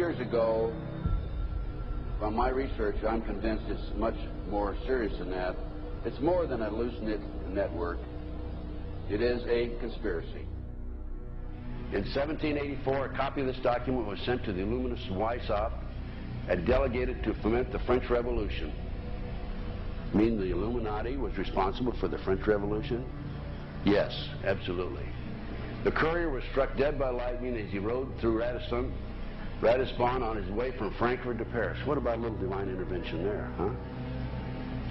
years ago, from my research, I'm convinced it's much more serious than that. It's more than a loose-knit network. It is a conspiracy. In 1784, a copy of this document was sent to the Illuminist Weishaupt and delegated to foment the French Revolution. Mean the Illuminati was responsible for the French Revolution? Yes, absolutely. The courier was struck dead by lightning as he rode through Ratisbon on his way from Frankfurt to Paris. What about a little divine intervention there, huh?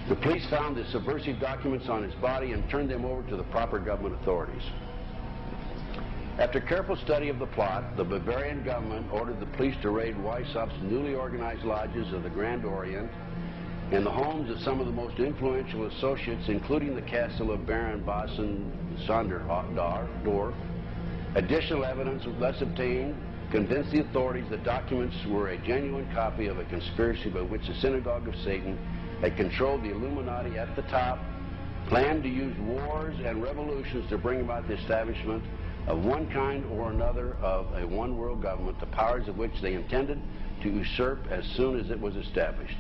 The police found the subversive documents on his body and turned them over to the proper government authorities. After careful study of the plot, the Bavarian government ordered the police to raid Weishaupt's newly organized lodges of the Grand Orient and the homes of some of the most influential associates, including the castle of Baron Basen-Sonderdorf. Additional evidence was thus obtained, convinced the authorities that documents were a genuine copy of a conspiracy by which the Synagogue of Satan had controlled the Illuminati at the top, planned to use wars and revolutions to bring about the establishment of one kind or another of a one-world government, the powers of which they intended to usurp as soon as it was established.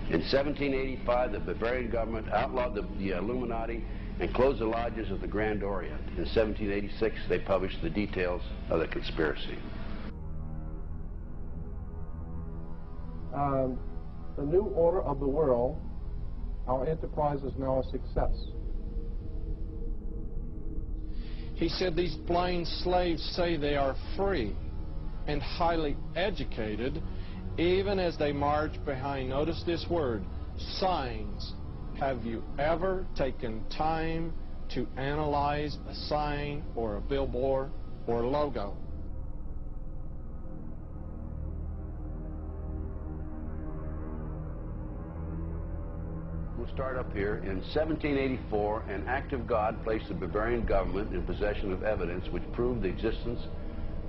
In 1785, the Bavarian government outlawed the Illuminati and closed the lodges of the Grand Orient. In 1786, they published the details of the conspiracy. The new order of the world, our enterprise is now a success. He said these blind slaves say they are free and highly educated, even as they march behind, notice this word, signs. Have you ever taken time to analyze a sign or a billboard or a logo? We'll start up here. In 1784, an act of God placed the Bavarian government in possession of evidence which proved the existence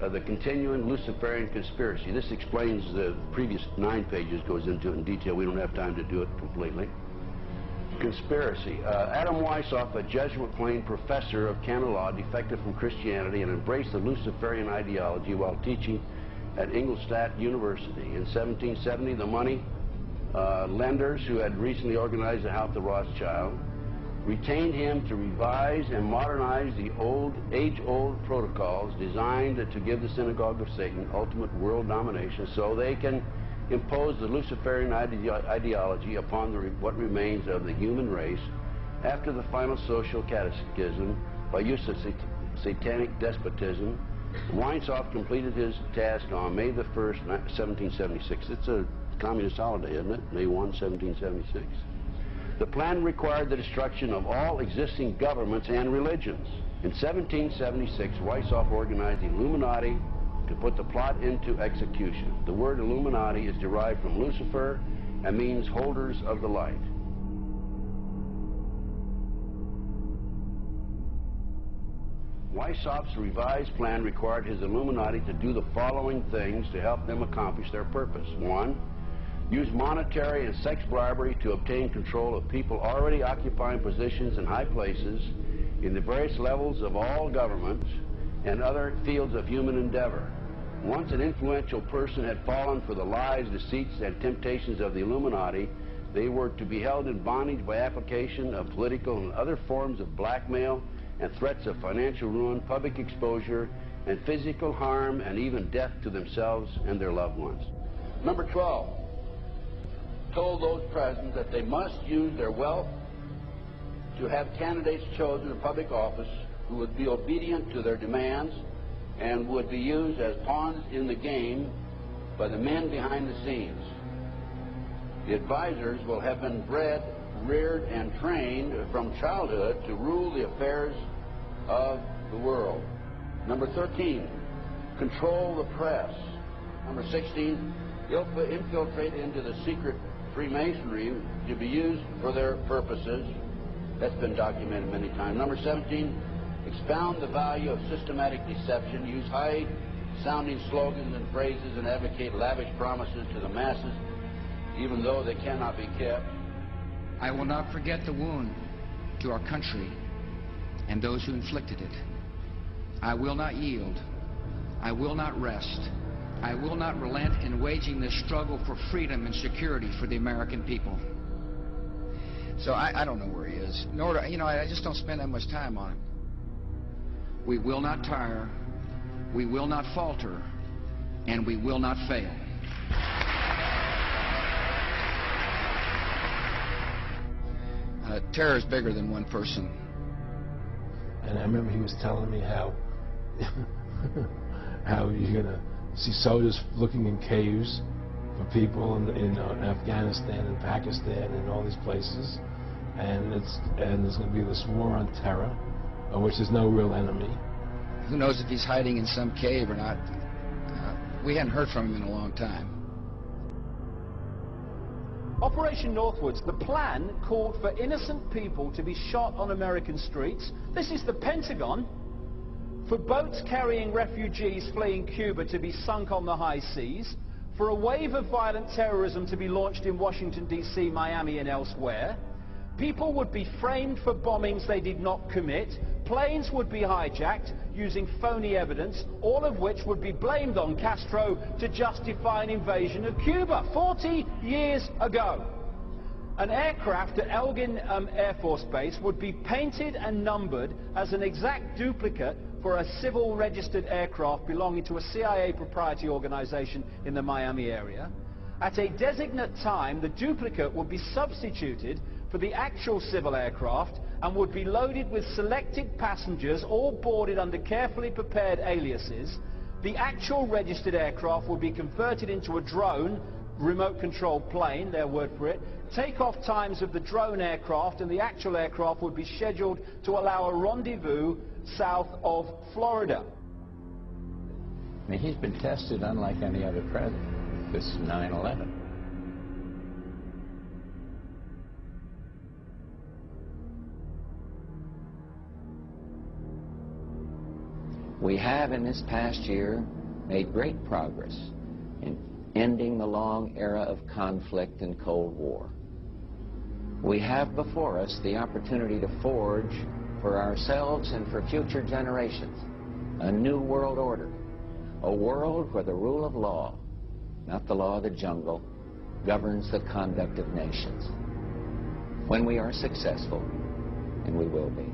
of the continuing Luciferian conspiracy. This explains the previous 9 pages, goes into it in detail. We don't have time to do it completely. Conspiracy. Adam Weishaupt, a Jesuit-trained professor of canon law, defected from Christianity and embraced the Luciferian ideology while teaching at Ingolstadt University. In 1770, the money lenders who had recently organized the House of Rothschild retained him to revise and modernize the age-old protocols designed to give the Synagogue of Satan ultimate world domination so they can impose the Luciferian ideology upon what remains of the human race after the final social cataclysm by use of satanic despotism. Weishaupt completed his task on May the 1st, 1776. It's a communist holiday, isn't it? May 1, 1776. The plan required the destruction of all existing governments and religions. In 1776, Weishaupt organized the Illuminati to put the plot into execution. The word Illuminati is derived from Lucifer and means holders of the light. Weishaupt's revised plan required his Illuminati to do the following things to help them accomplish their purpose. 1. Use monetary and sex bribery to obtain control of people already occupying positions in high places in the various levels of all governments and other fields of human endeavor. Once an influential person had fallen for the lies, deceits, and temptations of the Illuminati, they were to be held in bondage by application of political and other forms of blackmail and threats of financial ruin, public exposure, and physical harm, and even death to themselves and their loved ones. Number 12. Told those present that they must use their wealth to have candidates chosen in public office who would be obedient to their demands and would be used as pawns in the game by the men behind the scenes. The advisors will have been bred, reared, and trained from childhood to rule the affairs of the world. Number 13, control the press. Number 16, infiltrate into the secret Freemasonry to be used for their purposes. That's been documented many times. Number 17, expound the value of systematic deception, use high-sounding slogans and phrases, and advocate lavish promises to the masses, even though they cannot be kept. I will not forget the wound to our country and those who inflicted it. I will not yield. I will not rest I will not relent in waging this struggle for freedom and security for the American people. So I don't know where he is, nor do, I just don't spend that much time on him. We will not tire, we will not falter, and we will not fail. Terror is bigger than one person. And I remember he was telling me how you're going to see soldiers looking in caves for people in Afghanistan and Pakistan and all these places, and there's going to be this war on terror, of which there's no real enemy. Who knows if he's hiding in some cave or not? We hadn't heard from him in a long time. Operation Northwoods, the plan called for innocent people to be shot on American streets. This is the Pentagon. For boats carrying refugees fleeing Cuba to be sunk on the high seas. For a wave of violent terrorism to be launched in Washington, D.C., Miami, and elsewhere. People would be framed for bombings they did not commit. Planes would be hijacked using phony evidence, all of which would be blamed on Castro to justify an invasion of Cuba 40 years ago. An aircraft at Elgin Air Force Base would be painted and numbered as an exact duplicate for a civil registered aircraft belonging to a CIA proprietary organization in the Miami area. At a designate time, the duplicate would be substituted for the actual civil aircraft and would be loaded with selected passengers, all boarded under carefully prepared aliases. The actual registered aircraft would be converted into a drone, remote controlled plane, their word for it. Takeoff times of the drone aircraft and the actual aircraft would be scheduled to allow a rendezvous south of Florida. I mean, he's been tested unlike any other president. This 9/11. We have in this past year made great progress in ending the long era of conflict and Cold War. We have before us the opportunity to forge for ourselves and for future generations a new world order, a world where the rule of law, not the law of the jungle, governs the conduct of nations. When we are successful, and we will be.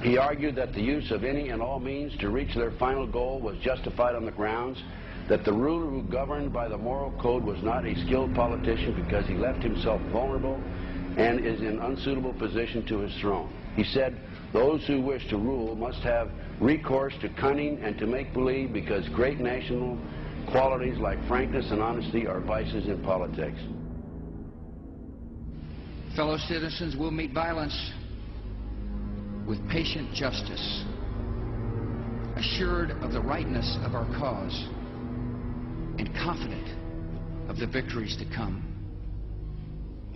He argued that the use of any and all means to reach their final goal was justified on the grounds that the ruler who governed by the moral code was not a skilled politician because he left himself vulnerable and is in unsuitable position to his throne. He said, those who wish to rule must have recourse to cunning and to make-believe because great national qualities like frankness and honesty are vices in politics. Fellow citizens, will meet violence with patient justice, assured of the rightness of our cause, and confident of the victories to come.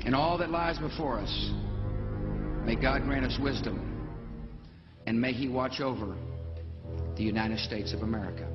In all that lies before us, may God grant us wisdom, and may He watch over the United States of America.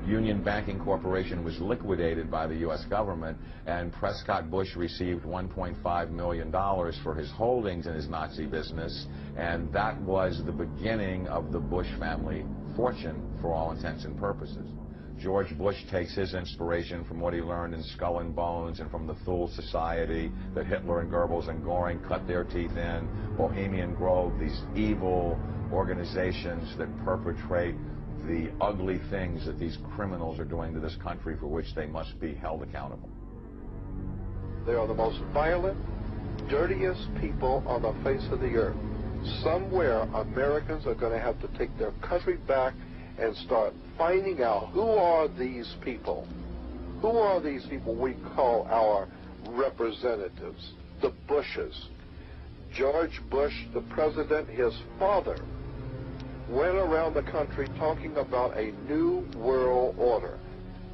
Union Banking Corporation was liquidated by the U.S. government, and Prescott Bush received $1.5 million for his holdings in his Nazi business, and that was the beginning of the Bush family fortune for all intents and purposes. George Bush takes his inspiration from what he learned in Skull and Bones and from the Thule Society that Hitler and Goebbels and Goring cut their teeth in, Bohemian Grove, these evil organizations that perpetrate the ugly things that these criminals are doing to this country for which they must be held accountable. They are the most violent, dirtiest people on the face of the earth. Somewhere Americans are going to have to take their country back and start finding out who are these people. Who are these people we call our representatives, the Bushes. George Bush, the president, his father, went around the country talking about a new world order.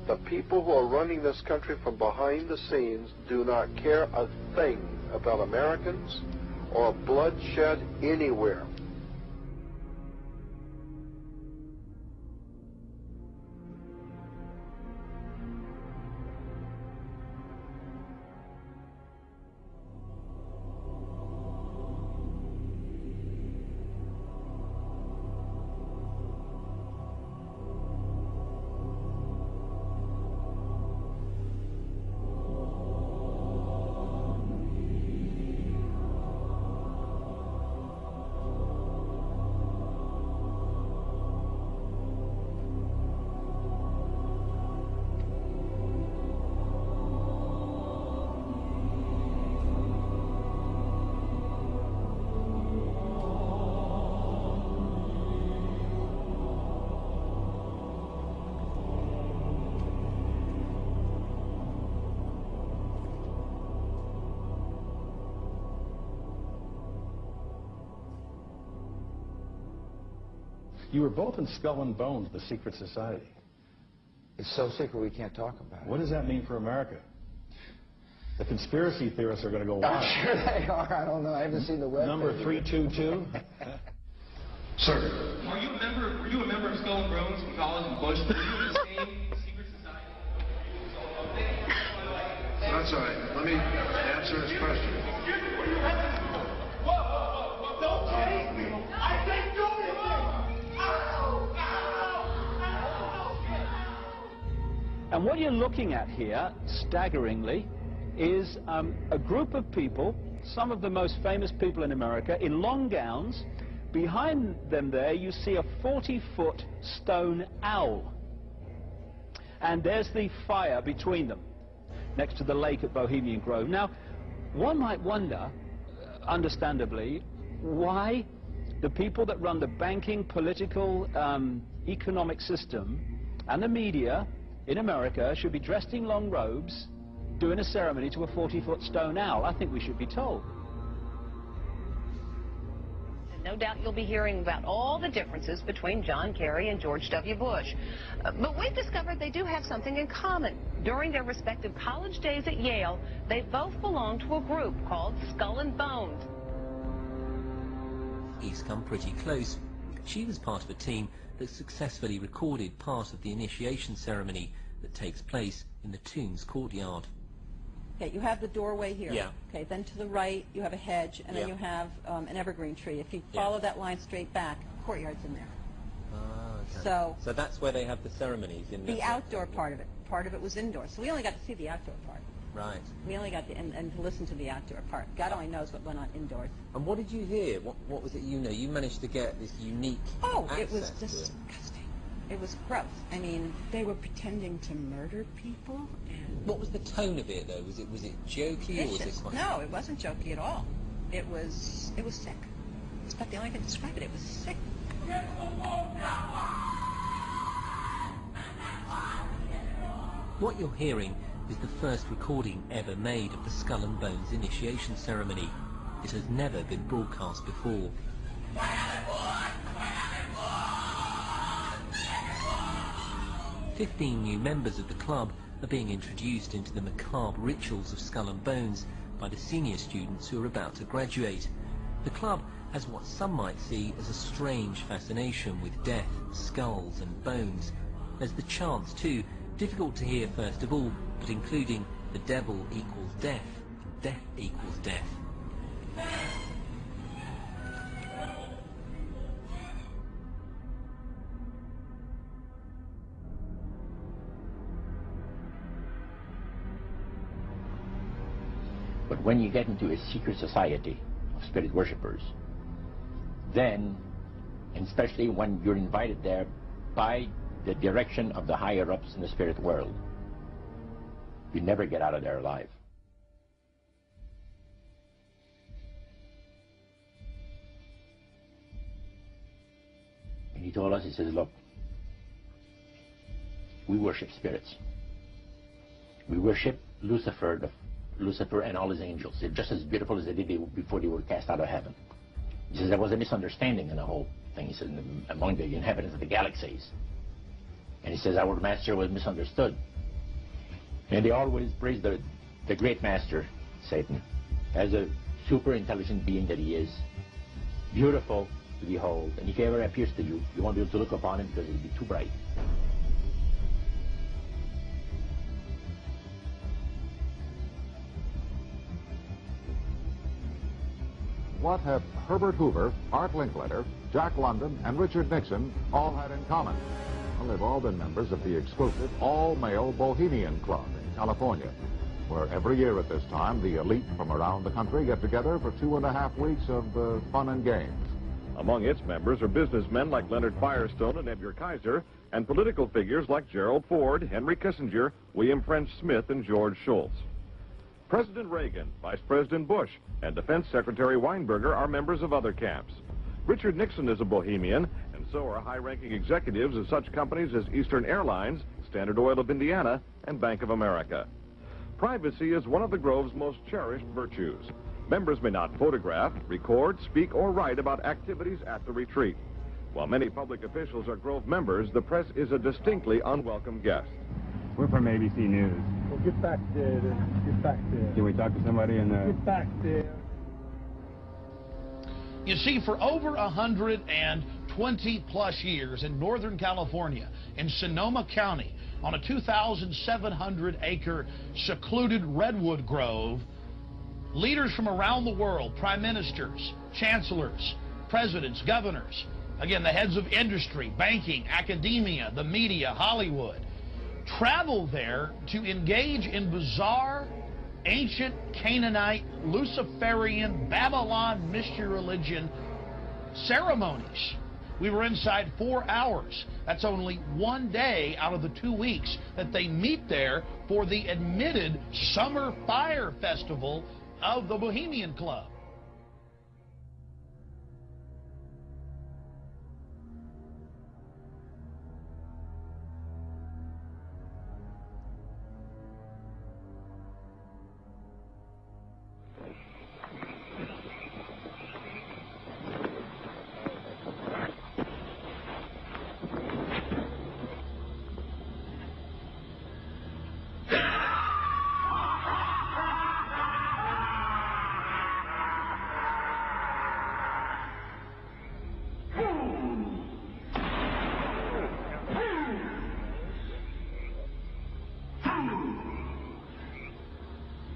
The people who are running this country from behind the scenes do not care a thing about Americans or bloodshed anywhere. You were both in Skull and Bones, the secret society. It's so secret we can't talk about it. What does that mean for America? The conspiracy theorists are going to go wild. I'm sure they are. I don't know. I haven't seen the web. Number 322. Sir. Were you a member of Skull and Bones in college in Bush? Were you in the same secret society? That's all right. Let me answer his question. Whoa, don't chase me! I said do it! And what you're looking at here, staggeringly, is a group of people, some of the most famous people in America, in long gowns. Behind them there, you see a 40-foot stone owl. And there's the fire between them, next to the lake at Bohemian Grove. Now, one might wonder, understandably, why the people that run the banking, political, economic system and the media in America should be dressed in long robes, doing a ceremony to a 40-foot stone owl. I think we should be told. No doubt you'll be hearing about all the differences between John Kerry and George W. Bush. But we've discovered they do have something in common. During their respective college days at Yale, they both belonged to a group called Skull and Bones. He's come pretty close. She was part of a team that successfully recorded part of the initiation ceremony that takes place in the tomb's courtyard. Okay, you have the doorway here. Yeah. Okay, then to the right you have a hedge, and then you have an evergreen tree. If you follow that line straight back, courtyard's in there. Okay. So that's where they have the ceremonies in the outdoor part of it. Part of it was indoor, so we only got to see the outdoor part. Right. We only got to and to listen to the outdoor part. God only knows what went on indoors. And what did you hear? What was it you know? You managed to get this unique it was disgusting. It was gross. I mean, they were pretending to murder people. And what was the tone of it, though? Was it jokey, or was it quite... No, it wasn't jokey at all. It was sick. It's about the only thing to describe it. It was sick. What you're hearing is the first recording ever made of the Skull and Bones initiation ceremony. It has never been broadcast before. 15 new members of the club are being introduced into the macabre rituals of Skull and Bones by the senior students who are about to graduate. The club has what some might see as a strange fascination with death, skulls and bones. There's the chants too, difficult to hear first of all, but including the devil equals death, death equals death. when you get into a secret society of spirit worshippers, then, and especially when you're invited there by the direction of the higher-ups in the spirit world, you never get out of there alive. And he told us, he says, look, we worship spirits. We worship Lucifer and all his angels. They're just as beautiful as they did before they were cast out of heaven. He says there was a misunderstanding in the whole thing. He says among the inhabitants of the galaxies. And he says our master was misunderstood. And they always praise the great master, Satan, as a super intelligent being that he is, beautiful to behold. And if he ever appears to you, you won't be able to look upon him because he'll be too bright. What have Herbert Hoover, Art Linkletter, Jack London, and Richard Nixon all had in common? Well, they've all been members of the exclusive all-male Bohemian Club in California, where every year at this time, the elite from around the country get together for 2.5 weeks of fun and games. Among its members are businessmen like Leonard Firestone and Edgar Kaiser, and political figures like Gerald Ford, Henry Kissinger, William French Smith, and George Shultz. President Reagan, Vice President Bush, and Defense Secretary Weinberger are members of other camps. Richard Nixon is a Bohemian, and so are high-ranking executives of such companies as Eastern Airlines, Standard Oil of Indiana, and Bank of America. Privacy is one of the Grove's most cherished virtues. Members may not photograph, record, speak, or write about activities at the retreat. While many public officials are Grove members, the press is a distinctly unwelcome guest. We're from ABC News. Well, get back there. Get back there. Can we talk to somebody in the... Get back there. You see, for over 120-plus years in Northern California, in Sonoma County, on a 2,700-acre secluded redwood grove, leaders from around the world, prime ministers, chancellors, presidents, governors, again, the heads of industry, banking, academia, the media, Hollywood, travel there to engage in bizarre, ancient Canaanite, Luciferian, Babylon mystery religion ceremonies. We were inside 4 hours. That's only one day out of the 2 weeks that they meet there for the admitted Summer Fire Festival of the Bohemian Club.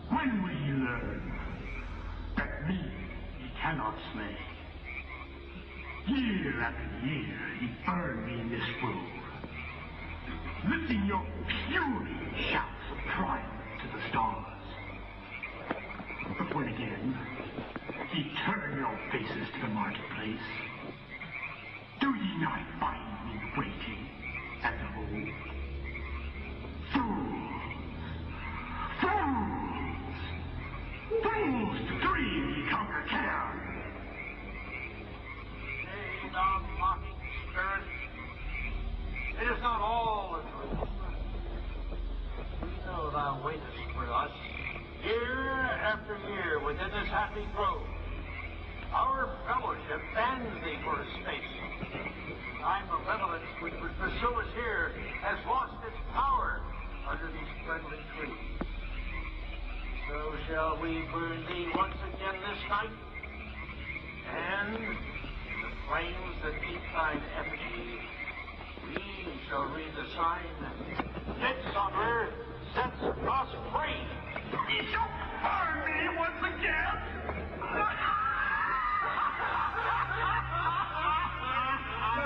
When will he learn that me he cannot slay? Year after year he burned me in this room, lifting your puny shouts of triumph to the stars. But when again he turned your faces to the marketplace, do ye not find me waiting as of old? Fools! Fools! Fools to dream ye conquer care! Nay, thou mocking spirit, it is not all a dream. We know thou waitest for us, year after year within this happy grove. Our fellowship bans thee for a space. Thy malevolence which would pursue us here has lost its power under these friendly trees. So shall we burn thee once again this night, and in the flames that eat thine effigy, we shall read the sign, Midsummer sets us free. Ye shall burn me once again!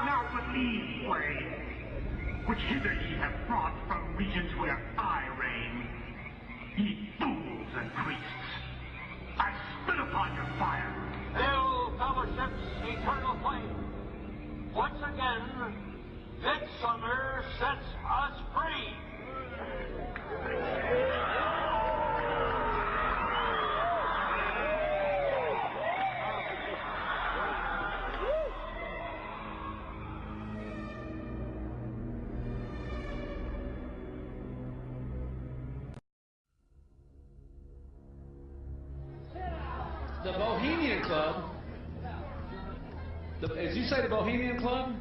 Now but these ways, which hither ye have brought from regions where I reign, ye fools and priests, on your fire. Hail fellowship's eternal flame. Once again, midsummer sets us free. The Bohemian Club, as you say, the Bohemian Club,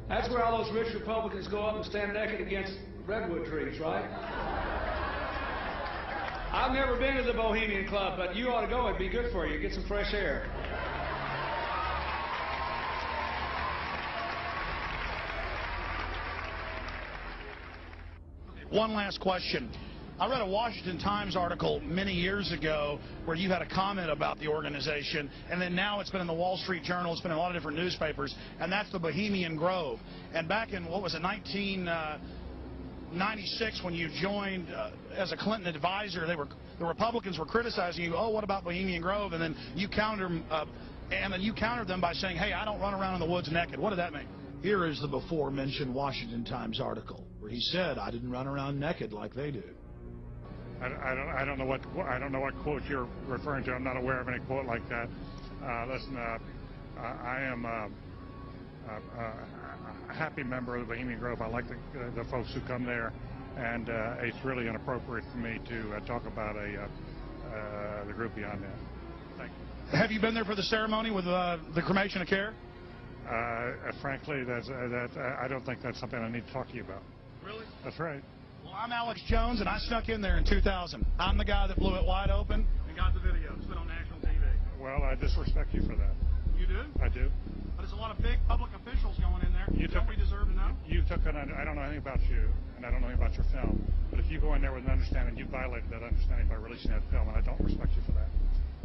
that's where all those rich Republicans go up and stand naked against redwood trees, right? I've never been to the Bohemian Club, but you ought to go. It'd be good for you. Get some fresh air. One last question. I read a Washington Times article many years ago where you had a comment about the organization, and then now it's been in the Wall Street Journal, it's been in a lot of different newspapers, and that's the Bohemian Grove. And back in, what was it, 1996, when you joined as a Clinton advisor, the Republicans were criticizing you, oh, what about Bohemian Grove? And then you countered them by saying, hey, I don't run around in the woods naked. What did that mean? Here is the before-mentioned Washington Times article where he said, I didn't run around naked like they do. I don't know what quote you're referring to. I'm not aware of any quote like that. Listen, I am a happy member of the Bohemian Grove. I like the folks who come there, and it's really inappropriate for me to talk about the group beyond that. Thank you. Have you been there for the ceremony with the cremation of care? Frankly, I don't think that's something I need to talk to you about. Really? That's right. Well, I'm Alex Jones, and I snuck in there in 2000. I'm the guy that blew it wide open and got the video. It's been on national TV. Well, I disrespect you for that. You do? I do. But there's a lot of big public officials going in there. Don't we deserve to know? I don't know anything about you, and I don't know anything about your film. But if you go in there with an understanding, you violated that understanding by releasing that film, and I don't respect you for that.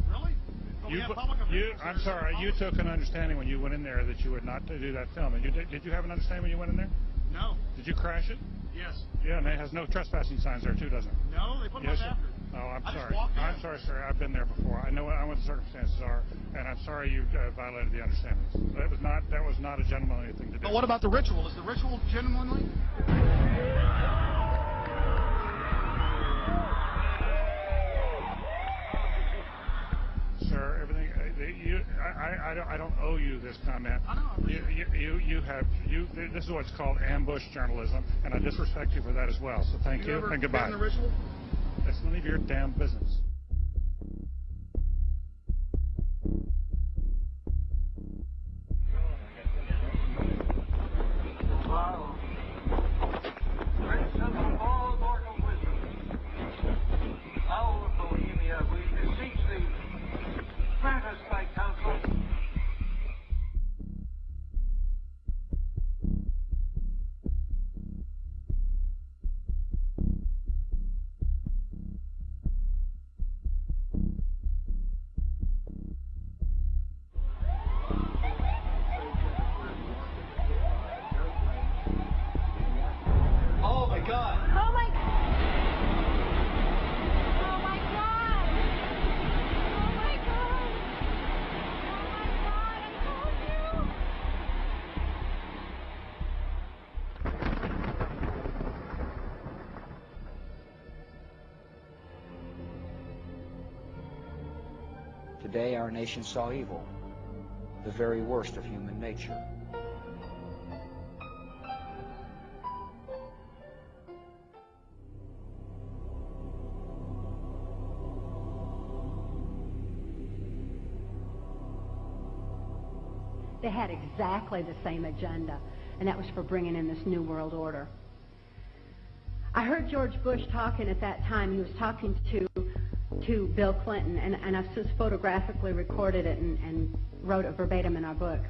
Really? But we have public officials. I'm sorry. You took an understanding when you went in there that you would not do that film. And did you have an understanding when you went in there? No. Did you crash it? Yes. Yeah, and it has no trespassing signs there too, doesn't it? No, they put them up after. Oh, I'm sorry. Just walked in. I'm sorry, sir. I've been there before. I know what the circumstances are, and I'm sorry you violated the understandings. That was not a gentlemanly thing to do. But what about the ritual? Is the ritual genuinely? Sir, everything. I don't owe you this comment. I know. This is what's called ambush journalism, and I disrespect you for that as well. So thank you and goodbye. The ritual? That's none of your damn business. Wow. Prince of all mortal wisdom, owl of Bohemia, we beseech thee, grant us thy counsel. Oh my God! Oh my God! Oh my God! Oh my God! Oh my God! I told you! Today our nation saw evil, the very worst of human nature. They had exactly the same agenda, and that was for bringing in this New World Order. I heard George Bush talking at that time. He was talking to Bill Clinton, and I've just photographically recorded it and wrote it verbatim in our book.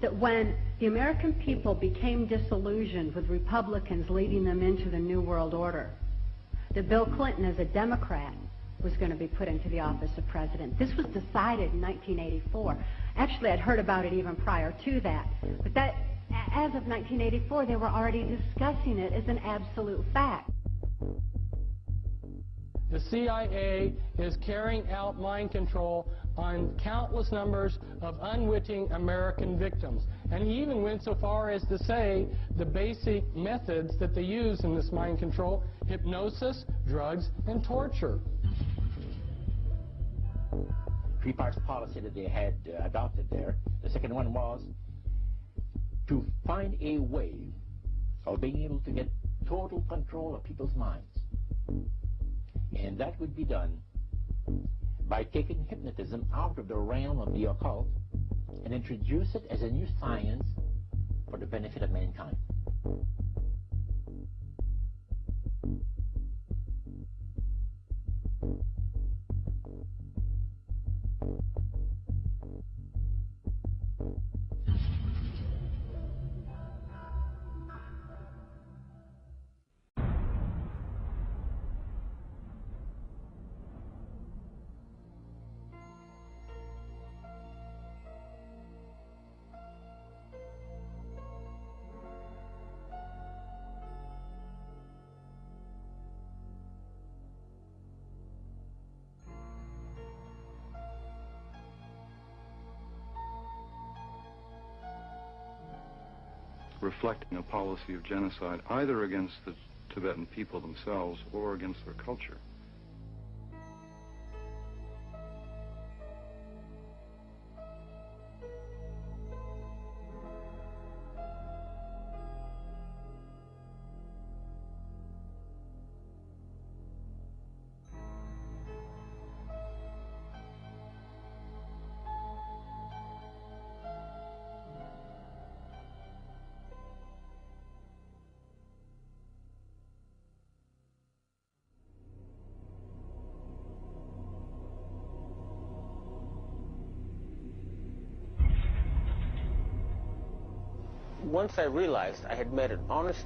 That when the American people became disillusioned with Republicans leading them into the New World Order, that Bill Clinton, as a Democrat, was going to be put into the office of president. This was decided in 1984. Actually, I'd heard about it even prior to that. But that, as of 1984, they were already discussing it as an absolute fact. the CIA is carrying out mind control on countless numbers of unwitting American victims. And he even went so far as to say the basic methods that they use in this mind control: hypnosis, drugs, and torture. Three parts policy that they had adopted there. The second one was to find a way of being able to get total control of people's minds. And that would be done by taking hypnotism out of the realm of the occult and introduce it as a new science for the benefit of mankind. Reflecting a policy of genocide either against the Tibetan people themselves or against their culture. Once I realized I had met an honest,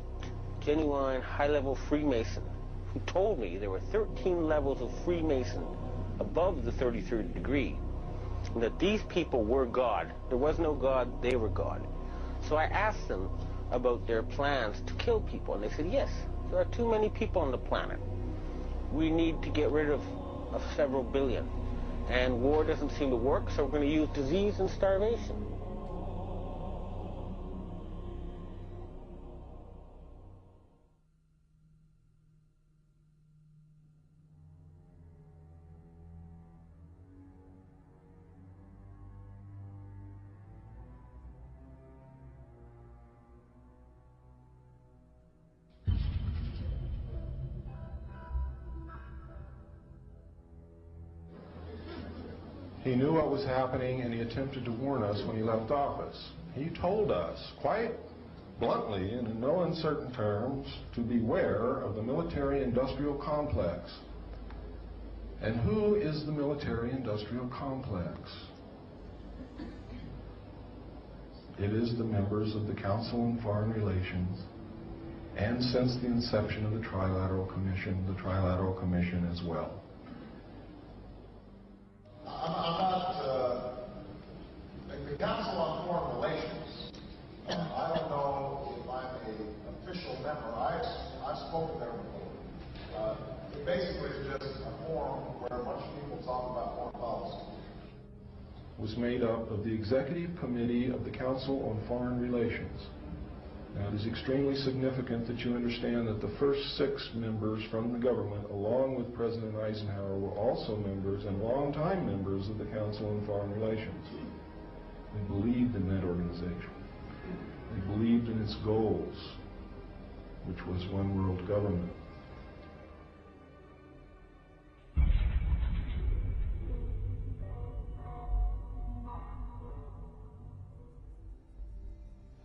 genuine, high-level Freemason who told me there were 13 levels of Freemason above the 33rd degree, and that these people were God. There was no God, they were God. So I asked them about their plans to kill people, and they said, yes, there are too many people on the planet. We need to get rid of several billion, and war doesn't seem to work, so we're going to use disease and starvation. He knew what was happening, and he attempted to warn us when he left office. He told us, quite bluntly and in no uncertain terms, to beware of the military-industrial complex. And who is the military-industrial complex? It is the members of the Council on Foreign Relations, and since the inception of the Trilateral Commission as well. I'm not, the Council on Foreign Relations, I don't know if I'm an official member. I've spoken there before. It basically is just a forum where a bunch of people talk about foreign policy. Was made up of the Executive Committee of the Council on Foreign Relations. Now, it is extremely significant that you understand that the first 6 members from the government, along with President Eisenhower, were also members and longtime members of the Council on Foreign Relations. They believed in that organization. They believed in its goals, which was one world government.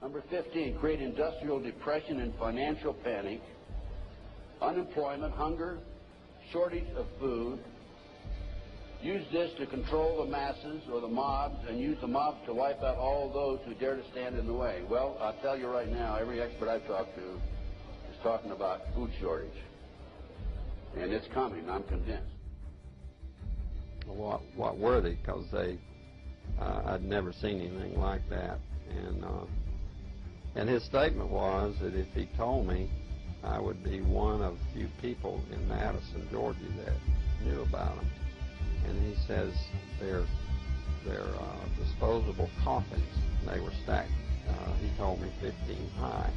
Number 15, create industrial depression and financial panic, unemployment, hunger, shortage of food. Use this to control the masses or the mobs, and use the mobs to wipe out all those who dare to stand in the way. Well, I'll tell you right now, every expert I've talked to is talking about food shortage. And it's coming, I'm convinced. What were they? Because I'd never seen anything like that. And his statement was that if he told me I would be one of few people in Madison, Georgia that knew about them. And he says they're disposable coffins. They were stacked, he told me, 15 high.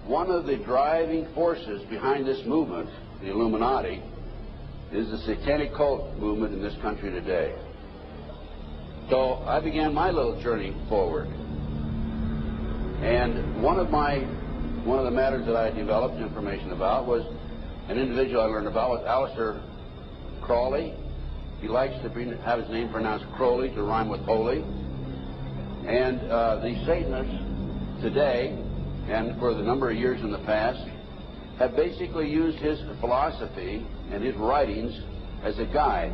One of the driving forces behind this movement, the Illuminati, is the satanic cult movement in this country today. So I began my little journey forward. And one of the matters that I developed information about was an individual I learned about was Aleister Crowley. He likes to have his name pronounced Crowley to rhyme with holy. And the Satanists today, and for the number of years in the past, have basically used his philosophy and his writings as a guide.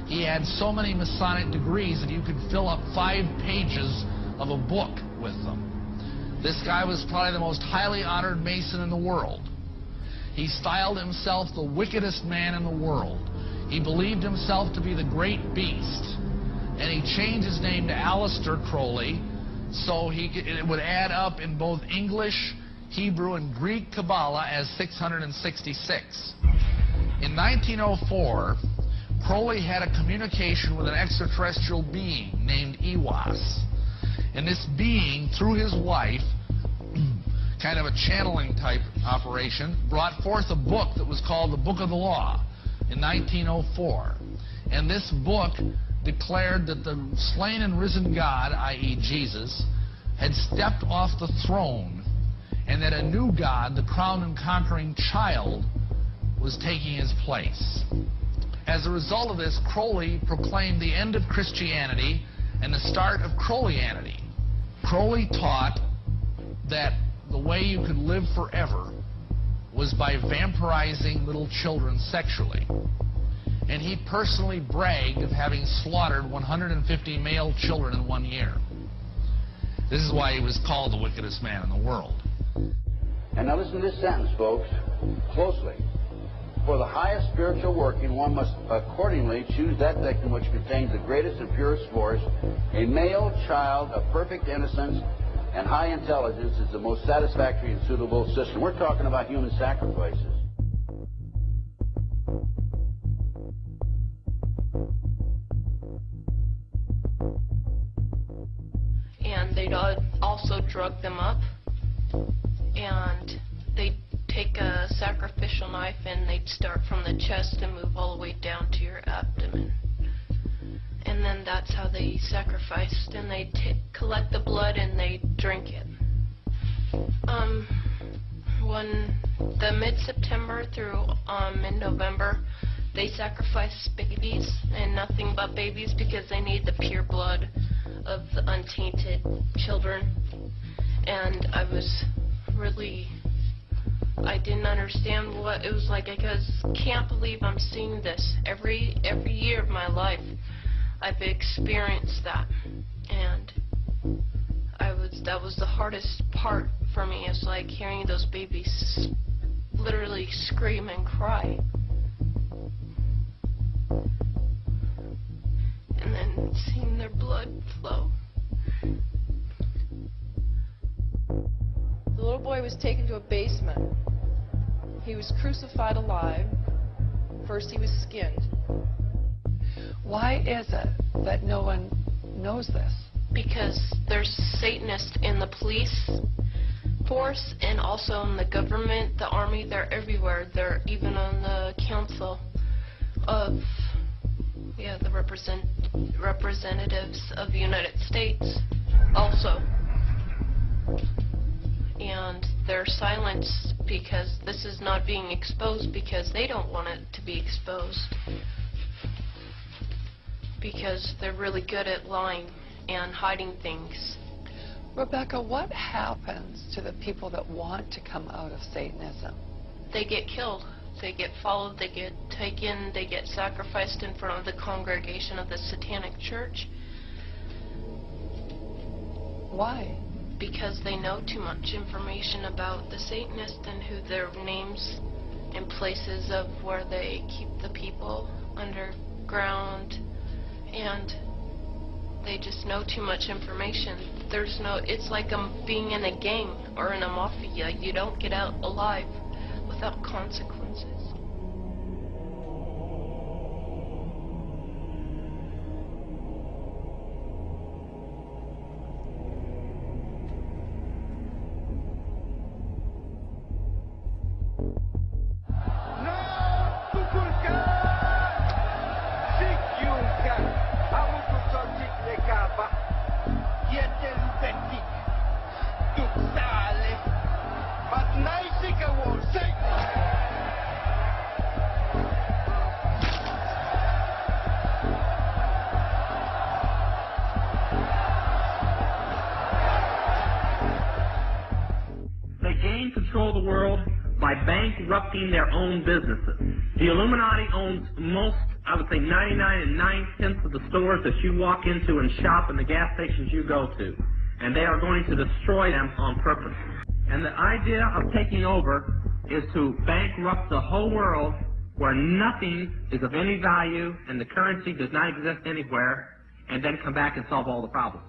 He had so many Masonic degrees that you could fill up 5 pages of a book with them. This guy was probably the most highly honored Mason in the world. He styled himself the wickedest man in the world. He believed himself to be the great beast. And he changed his name to Aleister Crowley, so it would add up in both English, Hebrew, and Greek Kabbalah as 666. In 1904, Crowley had a communication with an extraterrestrial being named Iwas. And this being, through his wife, kind of a channeling type operation, brought forth a book that was called the Book of the Law in 1904. And this book declared that the slain and risen God, i.e. Jesus, had stepped off the throne, and that a new God, the crowned and conquering child, was taking his place. As a result of this, Crowley proclaimed the end of Christianity and the start of Crowleyanity. Crowley taught that the way you could live forever was by vampirizing little children sexually. And he personally bragged of having slaughtered 150 male children in 1 year. This is why he was called the wickedest man in the world. And now listen to this sentence, folks, closely. For the highest spiritual working, one must accordingly choose that victim which contains the greatest and purest force. A male child of perfect innocence and high intelligence is the most satisfactory and suitable system. We're talking about human sacrifices. And they'd also drug them up, and they'd take a sacrificial knife and they'd start from the chest and move all the way down to your abdomen. And then that's how they sacrificed, and they'd collect the blood and they'd drink it. When the mid-September through mid-November, they sacrifice babies, and nothing but babies, because they need the pure blood of the untainted children. And I didn't understand what it was like. I can't believe I'm seeing this every year of my life. I've experienced that, and that was the hardest part for me. It's like hearing those babies literally scream and cry, and then seeing their blood flow. The little boy was taken to a basement. He was crucified alive. First he was skinned. Why is it that no one knows this? Because there's Satanists in the police force and also in the government, the army. They're everywhere. They're even on the council. the representatives of the United States also. And they're silenced because this is not being exposed because they don't want it to be exposed. Because they're really good at lying and hiding things. Rebecca, what happens to the people that want to come out of Satanism? They get killed. They get followed, they get taken, they get sacrificed in front of the congregation of the Satanic Church. Why? Because they know too much information about the Satanists and who their names and places of where they keep the people underground, and they just know too much information. It's like being in a gang or in a mafia. You don't get out alive without consequences. Control the world by bankrupting their own businesses. The Illuminati owns most, I would say 99 9/10 of the stores that you walk into and shop and the gas stations you go to. And they are going to destroy them on purpose. And the idea of taking over is to bankrupt the whole world where nothing is of any value and the currency does not exist anywhere, and then come back and solve all the problems.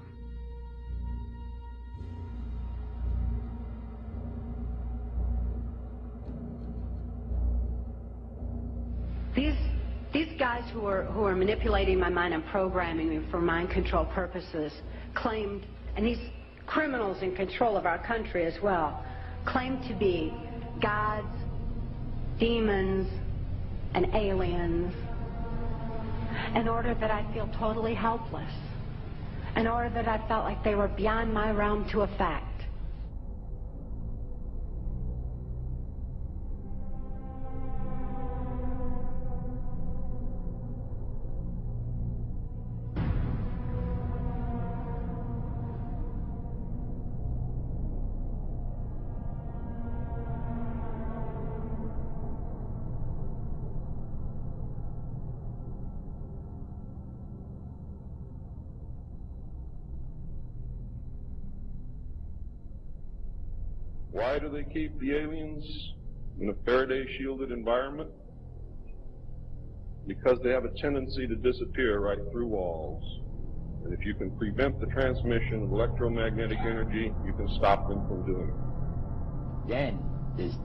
These guys who are manipulating my mind and programming me for mind control purposes claimed, and these criminals in control of our country as well, claimed to be gods, demons, and aliens, in order that I feel totally helpless, in order that I felt like they were beyond my realm to affect. Why do they keep the aliens in a Faraday-shielded environment? Because they have a tendency to disappear right through walls. And if you can prevent the transmission of electromagnetic energy, you can stop them from doing it. Then,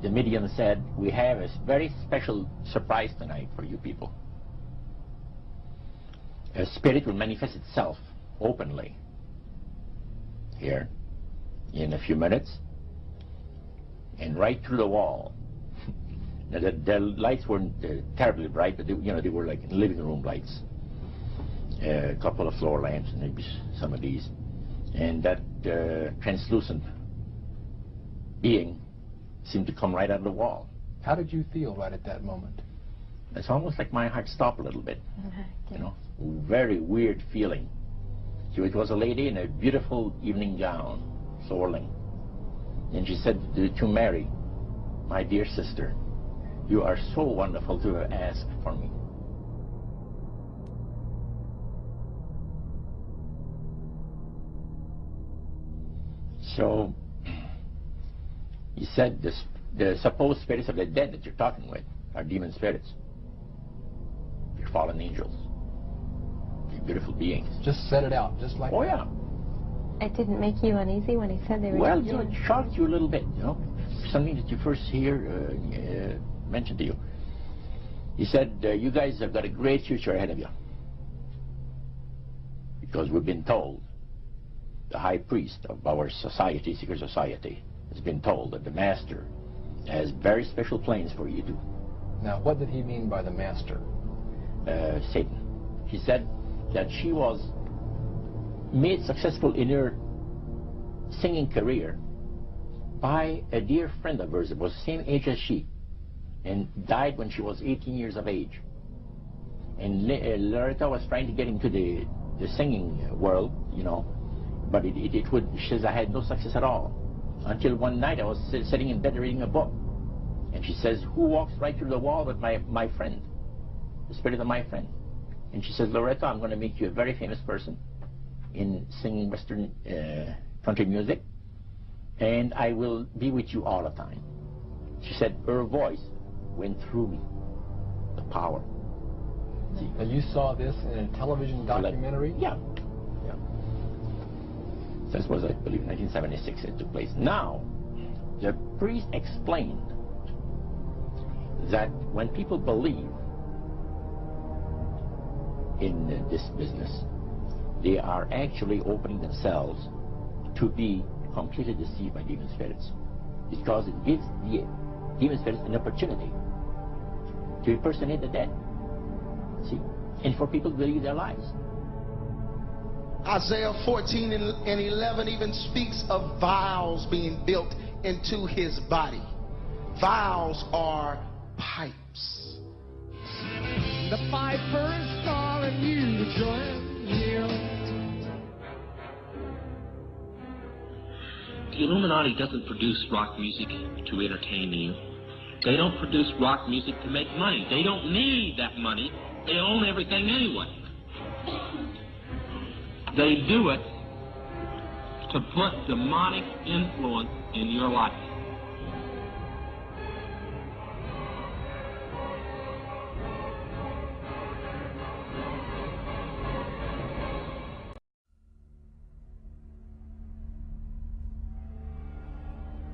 the medium said, we have a very special surprise tonight for you people. A spirit will manifest itself openly here in a few minutes. And right through the wall. Now, the lights weren't terribly bright, but they were like living room lights. A couple of floor lamps, and maybe some of these. And that translucent being seemed to come right out of the wall. How did you feel right at that moment? It's almost like my heart stopped a little bit. Very weird feeling. So it was a lady in a beautiful evening gown, swirling. And she said to Mary, my dear sister, you are so wonderful to have asked for me. So, he said the supposed spirits of the dead that you're talking with are demon spirits. They're fallen angels. They're beautiful beings. Just set it out, just like that. Oh, yeah. It didn't make you uneasy when he said they were Well, demons? it shocked you a little bit, something that you first hear mentioned to you. He said, you guys have got a great future ahead of you. Because we've been told, the high priest of our society, secret society, has been told that the master has very special plans for you to. Now, what did he mean by the master? Satan. She said that she was made successful in her singing career by a dear friend of hers that was the same age as she, and died when she was 18 years of age. And Loretta was trying to get into the singing world, you know, but she says, I had no success at all. Until one night I was sitting in bed reading a book, and she says, who walks right through the wall but my friend, the spirit of my friend? And she says, Loretta, I'm going to make you a very famous person in singing Western country music, and I will be with you all the time. She said her voice went through me, the power. See? And you saw this in a television documentary? Yeah. Yeah. This was, I believe, 1976 it took place. Now, the priest explained that when people believe in this business, they are actually opening themselves to be completely deceived by demon spirits, because it gives the demon spirits an opportunity to impersonate the dead, see, and for people to believe their lies. Isaiah 14 and 11 even speaks of vials being built into his body. Vials are pipes. The piper is calling you to join him. The Illuminati doesn't produce rock music to entertain you. They don't produce rock music to make money. They don't need that money. They own everything anyway. They do it to put demonic influence in your life.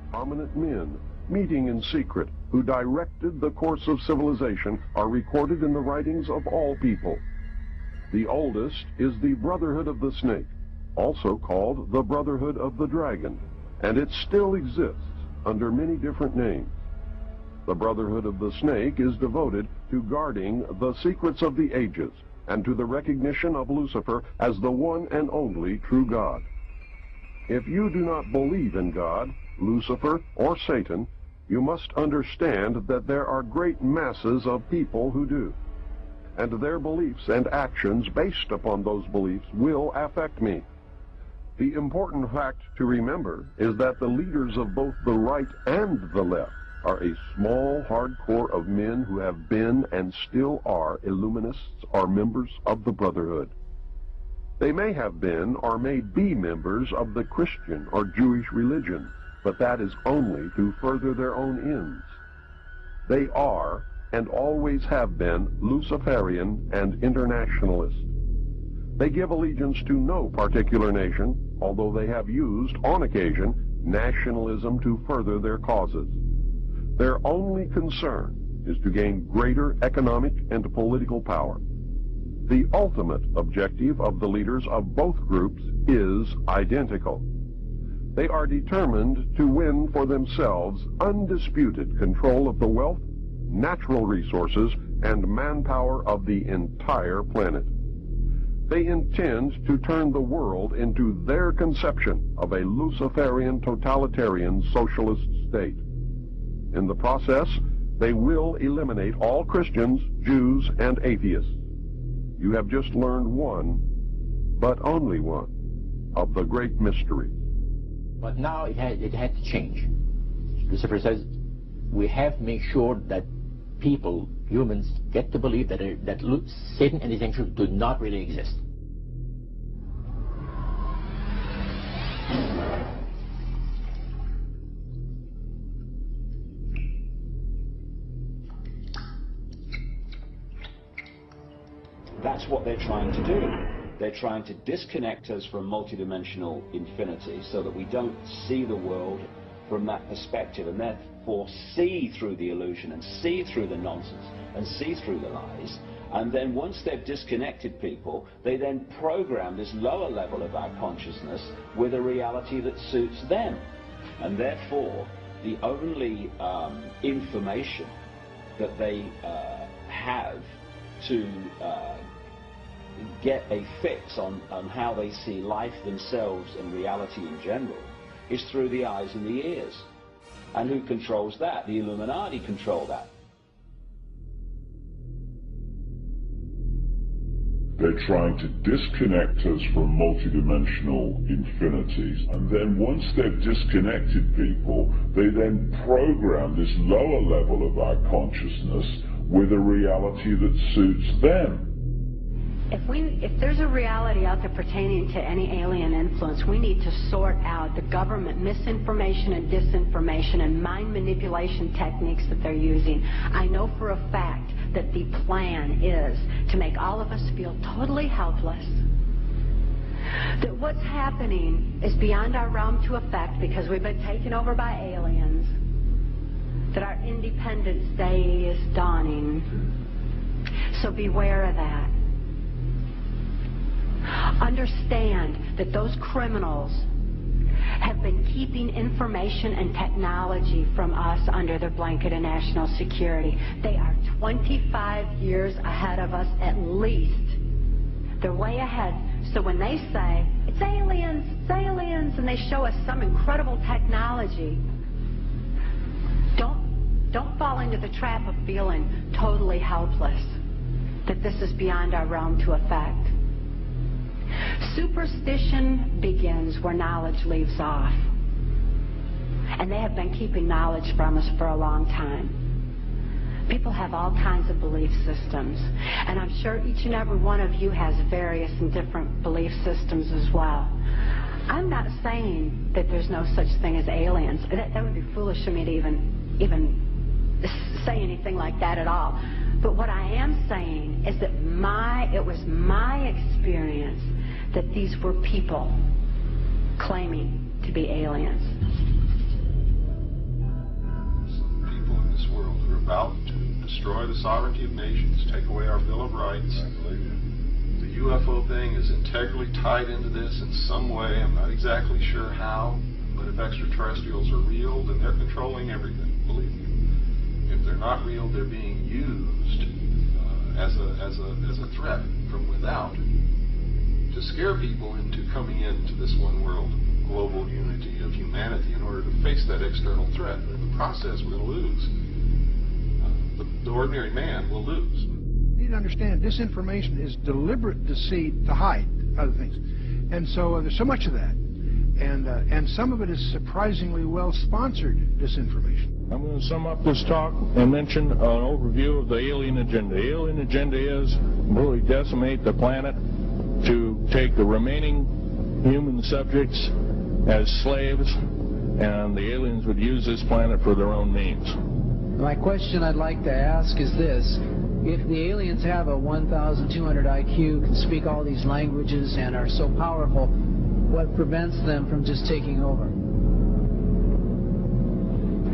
Prominent men, meeting in secret, who directed the course of civilization, are recorded in the writings of all people. The oldest is the Brotherhood of the Snake, also called the Brotherhood of the Dragon, and it still exists under many different names. The Brotherhood of the Snake is devoted to guarding the secrets of the ages and to the recognition of Lucifer as the one and only true God. If you do not believe in God, Lucifer, or Satan, you must understand that there are great masses of people who do, and their beliefs and actions based upon those beliefs will affect me. The important fact to remember is that the leaders of both the right and the left are a small, hardcore of men who have been and still are Illuminists or members of the Brotherhood. They may have been or may be members of the Christian or Jewish religion, but that is only to further their own ends. They are, and always have been, Luciferian and internationalist. They give allegiance to no particular nation, although they have used, on occasion, nationalism to further their causes. Their only concern is to gain greater economic and political power. The ultimate objective of the leaders of both groups is identical. They are determined to win for themselves undisputed control of the wealth, natural resources, and manpower of the entire planet. They intend to turn the world into their conception of a Luciferian totalitarian socialist state. In the process, they will eliminate all Christians, Jews, and atheists. You have just learned one, but only one, of the great mysteries. But now it had to change. Lucifer says we have to make sure that people, humans, get to believe that Satan and his angels do not really exist. That's what they're trying to do. They're trying to disconnect us from multidimensional infinity so that we don't see the world from that perspective, and therefore see through the illusion and see through the nonsense and see through the lies. And then once they've disconnected people, they then program this lower level of our consciousness with a reality that suits them. And therefore, the only information that they have to get a fix on how they see life themselves and reality in general is through the eyes and the ears. And who controls that? The Illuminati control that. They're trying to disconnect us from multidimensional infinities, and then once they've disconnected people, they then program this lower level of our consciousness with a reality that suits them. If there's a reality out there pertaining to any alien influence, we need to sort out the government misinformation and disinformation and mind manipulation techniques that they're using. I know for a fact that the plan is to make all of us feel totally helpless, that what's happening is beyond our realm to affect because we've been taken over by aliens, that our Independence Day is dawning. So beware of that. Understand that those criminals have been keeping information and technology from us under their blanket of national security. They are 25 years ahead of us at least. They're way ahead. So when they say, it's aliens, and they show us some incredible technology, don't fall into the trap of feeling totally helpless, that this is beyond our realm to affect. Superstition begins where knowledge leaves off. And they have been keeping knowledge from us for a long time. People have all kinds of belief systems. And I'm sure each and every one of you has various and different belief systems as well. I'm not saying that there's no such thing as aliens. That would be foolish of me to even say anything like that at all. But what I am saying is that it was my experience that these were people claiming to be aliens. Some people in this world are about to destroy the sovereignty of nations, take away our Bill of Rights. The UFO thing is integrally tied into this in some way. I'm not exactly sure how, but if extraterrestrials are real, then they're controlling everything, believe me. If they're not real, they're being used as a threat from without to scare people into coming into this one world global unity of humanity in order to face that external threat. But in the process, we're going to lose. The ordinary man will lose. You need to understand, disinformation is deliberate deceit to hide other things. And so there's so much of that. And some of it is surprisingly well-sponsored disinformation. I'm going to sum up this talk and mention an overview of the alien agenda. The alien agenda is really decimate the planet, to take the remaining human subjects as slaves, and the aliens would use this planet for their own means. My question I'd like to ask is this. If the aliens have a 1,200 IQ, can speak all these languages, and are so powerful, what prevents them from just taking over?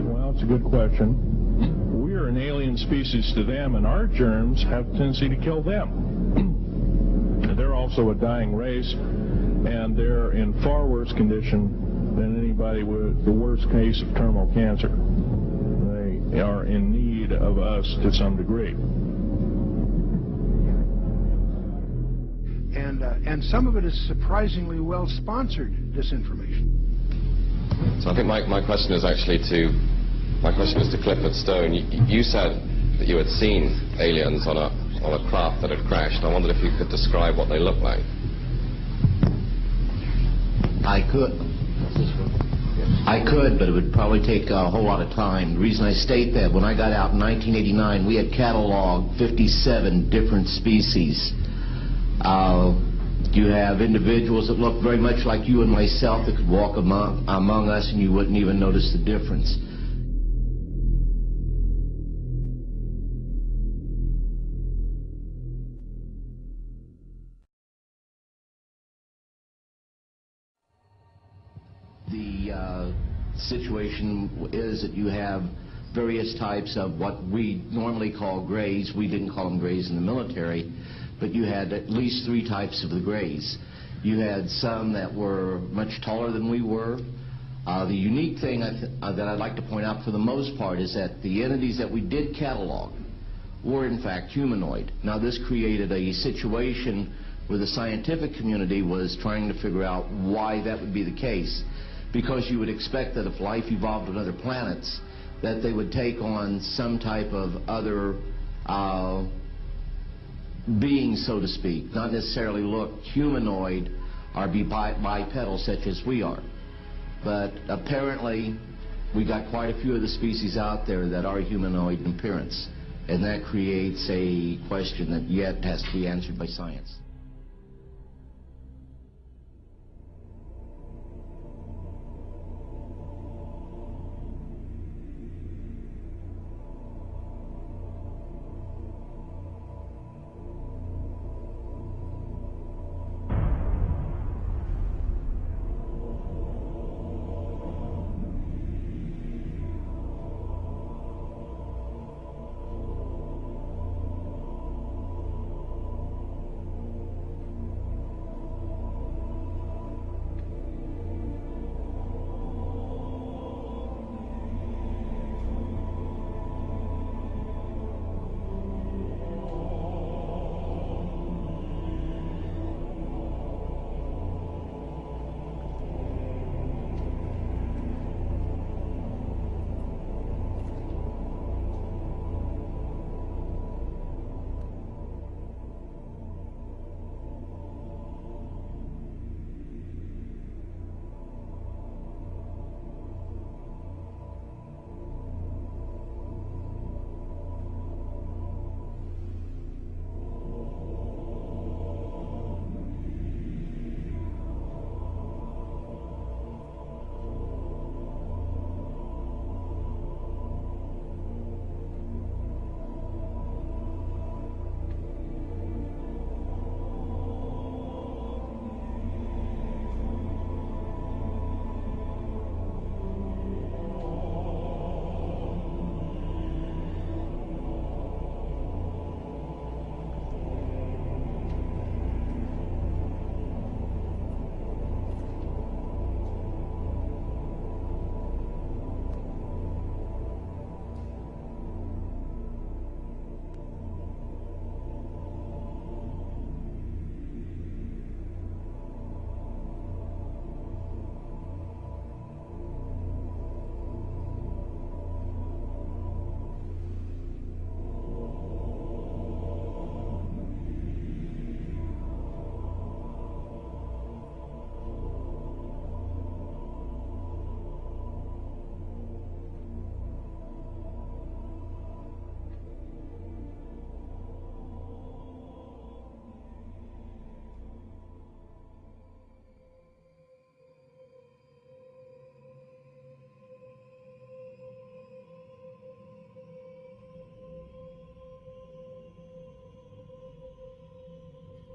Well, it's a good question. We're an alien species to them, and our germs have a tendency to kill them. They're also a dying race, and they're in far worse condition than anybody with the worst case of terminal cancer. They are in need of us to some degree. And some of it is surprisingly well-sponsored disinformation. So I think my question is actually to Clifford Stone. You said that you had seen aliens on a craft that had crashed. I wondered if you could describe what they looked like. I could, but it would probably take a whole lot of time. The reason I state that, when I got out in 1989, we had cataloged 57 different species. You have individuals that look very much like you and myself that could walk among us and you wouldn't even notice the difference. The situation is that you have various types of what we normally call grays. We didn't call them grays in the military, but you had at least 3 types of the grays. You had some that were much taller than we were. The unique thing that I'd like to point out for the most part is that the entities that we did catalog were in fact humanoid. Now this created a situation where the scientific community was trying to figure out why that would be the case, because you would expect that if life evolved on other planets, that they would take on some type of other being, so to speak, not necessarily look humanoid or be bipedal such as we are. But apparently we got quite a few of the species out there that are humanoid in appearance, and that creates a question that yet has to be answered by science.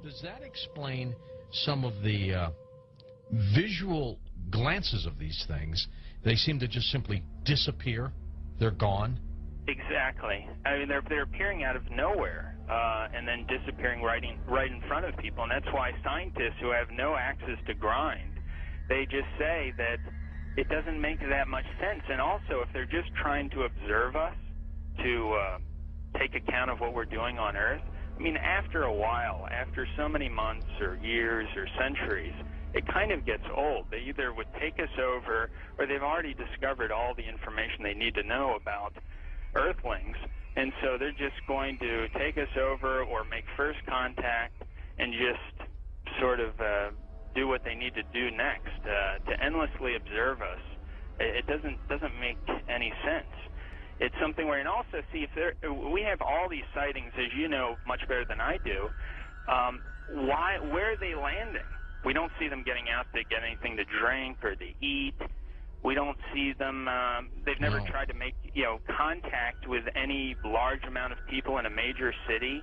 Does that explain some of the visual glances of these things? They seem to just simply disappear. They're gone. Exactly. I mean, they're appearing out of nowhere and then disappearing right in front of people. And that's why scientists who have no axes to grind, they just say that it doesn't make that much sense. And also, if they're just trying to observe us, to take account of what we're doing on Earth, I mean, after a while, after so many months or years or centuries, it kind of gets old. They either would take us over, or they've already discovered all the information they need to know about Earthlings, and so they're just going to take us over or make first contact and just sort of do what they need to do next. To endlessly observe us, it doesn't make any sense. It's something where, and also see, if we have all these sightings, as you know much better than I do. Where are they landing? We don't see them getting out to get anything to drink or to eat. We don't see them. They've never tried to make contact with any large amount of people in a major city,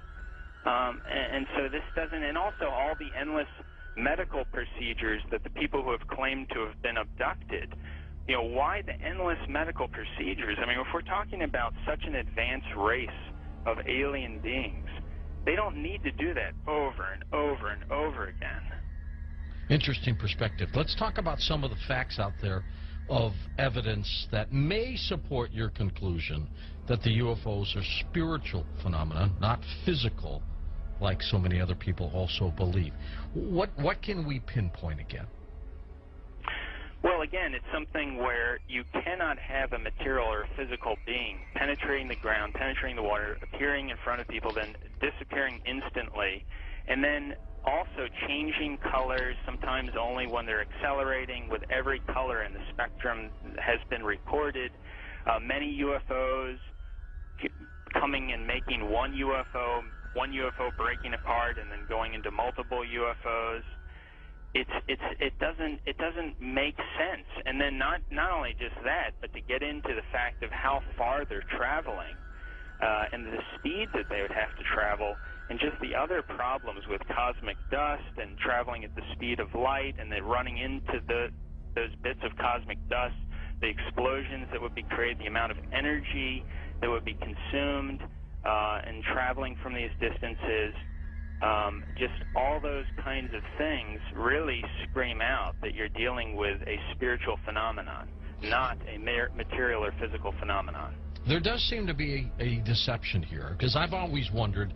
and so this doesn't. And also all the endless medical procedures that the people who have claimed to have been abducted. Why the endless medical procedures? I mean, if we're talking about such an advanced race of alien beings, they don't need to do that over and over and over again. Interesting perspective. Let's talk about some of the facts out there of evidence that may support your conclusion that the UFOs are spiritual phenomena, not physical, like so many other people also believe. What can we pinpoint again? Well, again, it's something where you cannot have a material or a physical being penetrating the ground, penetrating the water, appearing in front of people, then disappearing instantly, and then also changing colors, sometimes only when they're accelerating, with every color in the spectrum has been recorded. Many UFOs coming and making one UFO breaking apart and then going into multiple UFOs. It doesn't make sense. And then not only just that, but to get into the fact of how far they're traveling and the speed that they would have to travel, and just the other problems with cosmic dust and traveling at the speed of light, and then running into those bits of cosmic dust, the explosions that would be created, the amount of energy that would be consumed in traveling from these distances. Just all those kinds of things really scream out that you're dealing with a spiritual phenomenon, not a material or physical phenomenon. There does seem to be a deception here, because I've always wondered,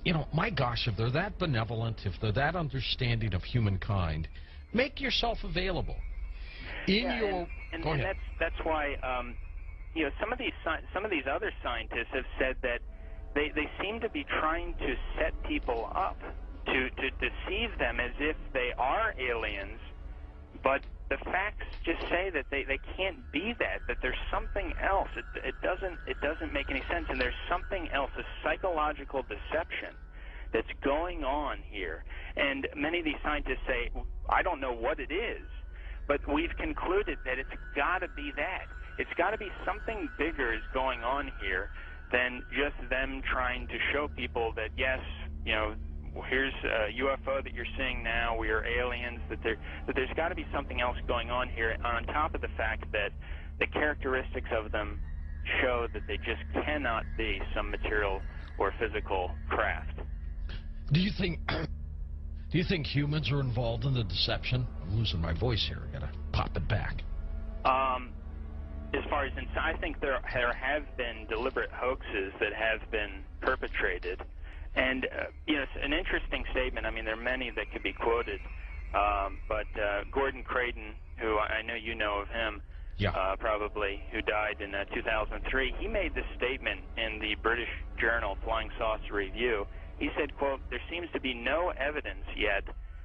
you know, my gosh, if they're that benevolent, if they're that understanding of humankind, make yourself available. And that's why you know, some of these other scientists have said that they seem to be trying to set people up to deceive them as if they are aliens, but the facts just say that they can't be that there's something else. It doesn't make any sense, and there's something else, a psychological deception that's going on here. And many of these scientists say, I don't know what it is, but we've concluded that it's got to be that. It's got to be something bigger is going on here than just them trying to show people that, yes, you know, here's a UFO that you're seeing now, we are aliens, that there's got to be something else going on here, on top of the fact that the characteristics of them show that they just cannot be some material or physical craft. Do you think humans are involved in the deception? I'm losing my voice here. I gotta pop it back. As far as I think there have been deliberate hoaxes that have been perpetrated, and you know, it's an interesting statement. I mean, there are many that could be quoted, but Gordon Creighton, who I know you know of him, probably, who died in 2003, he made this statement in the British journal Flying Saucer Review. He said, quote, "There seems to be no evidence yet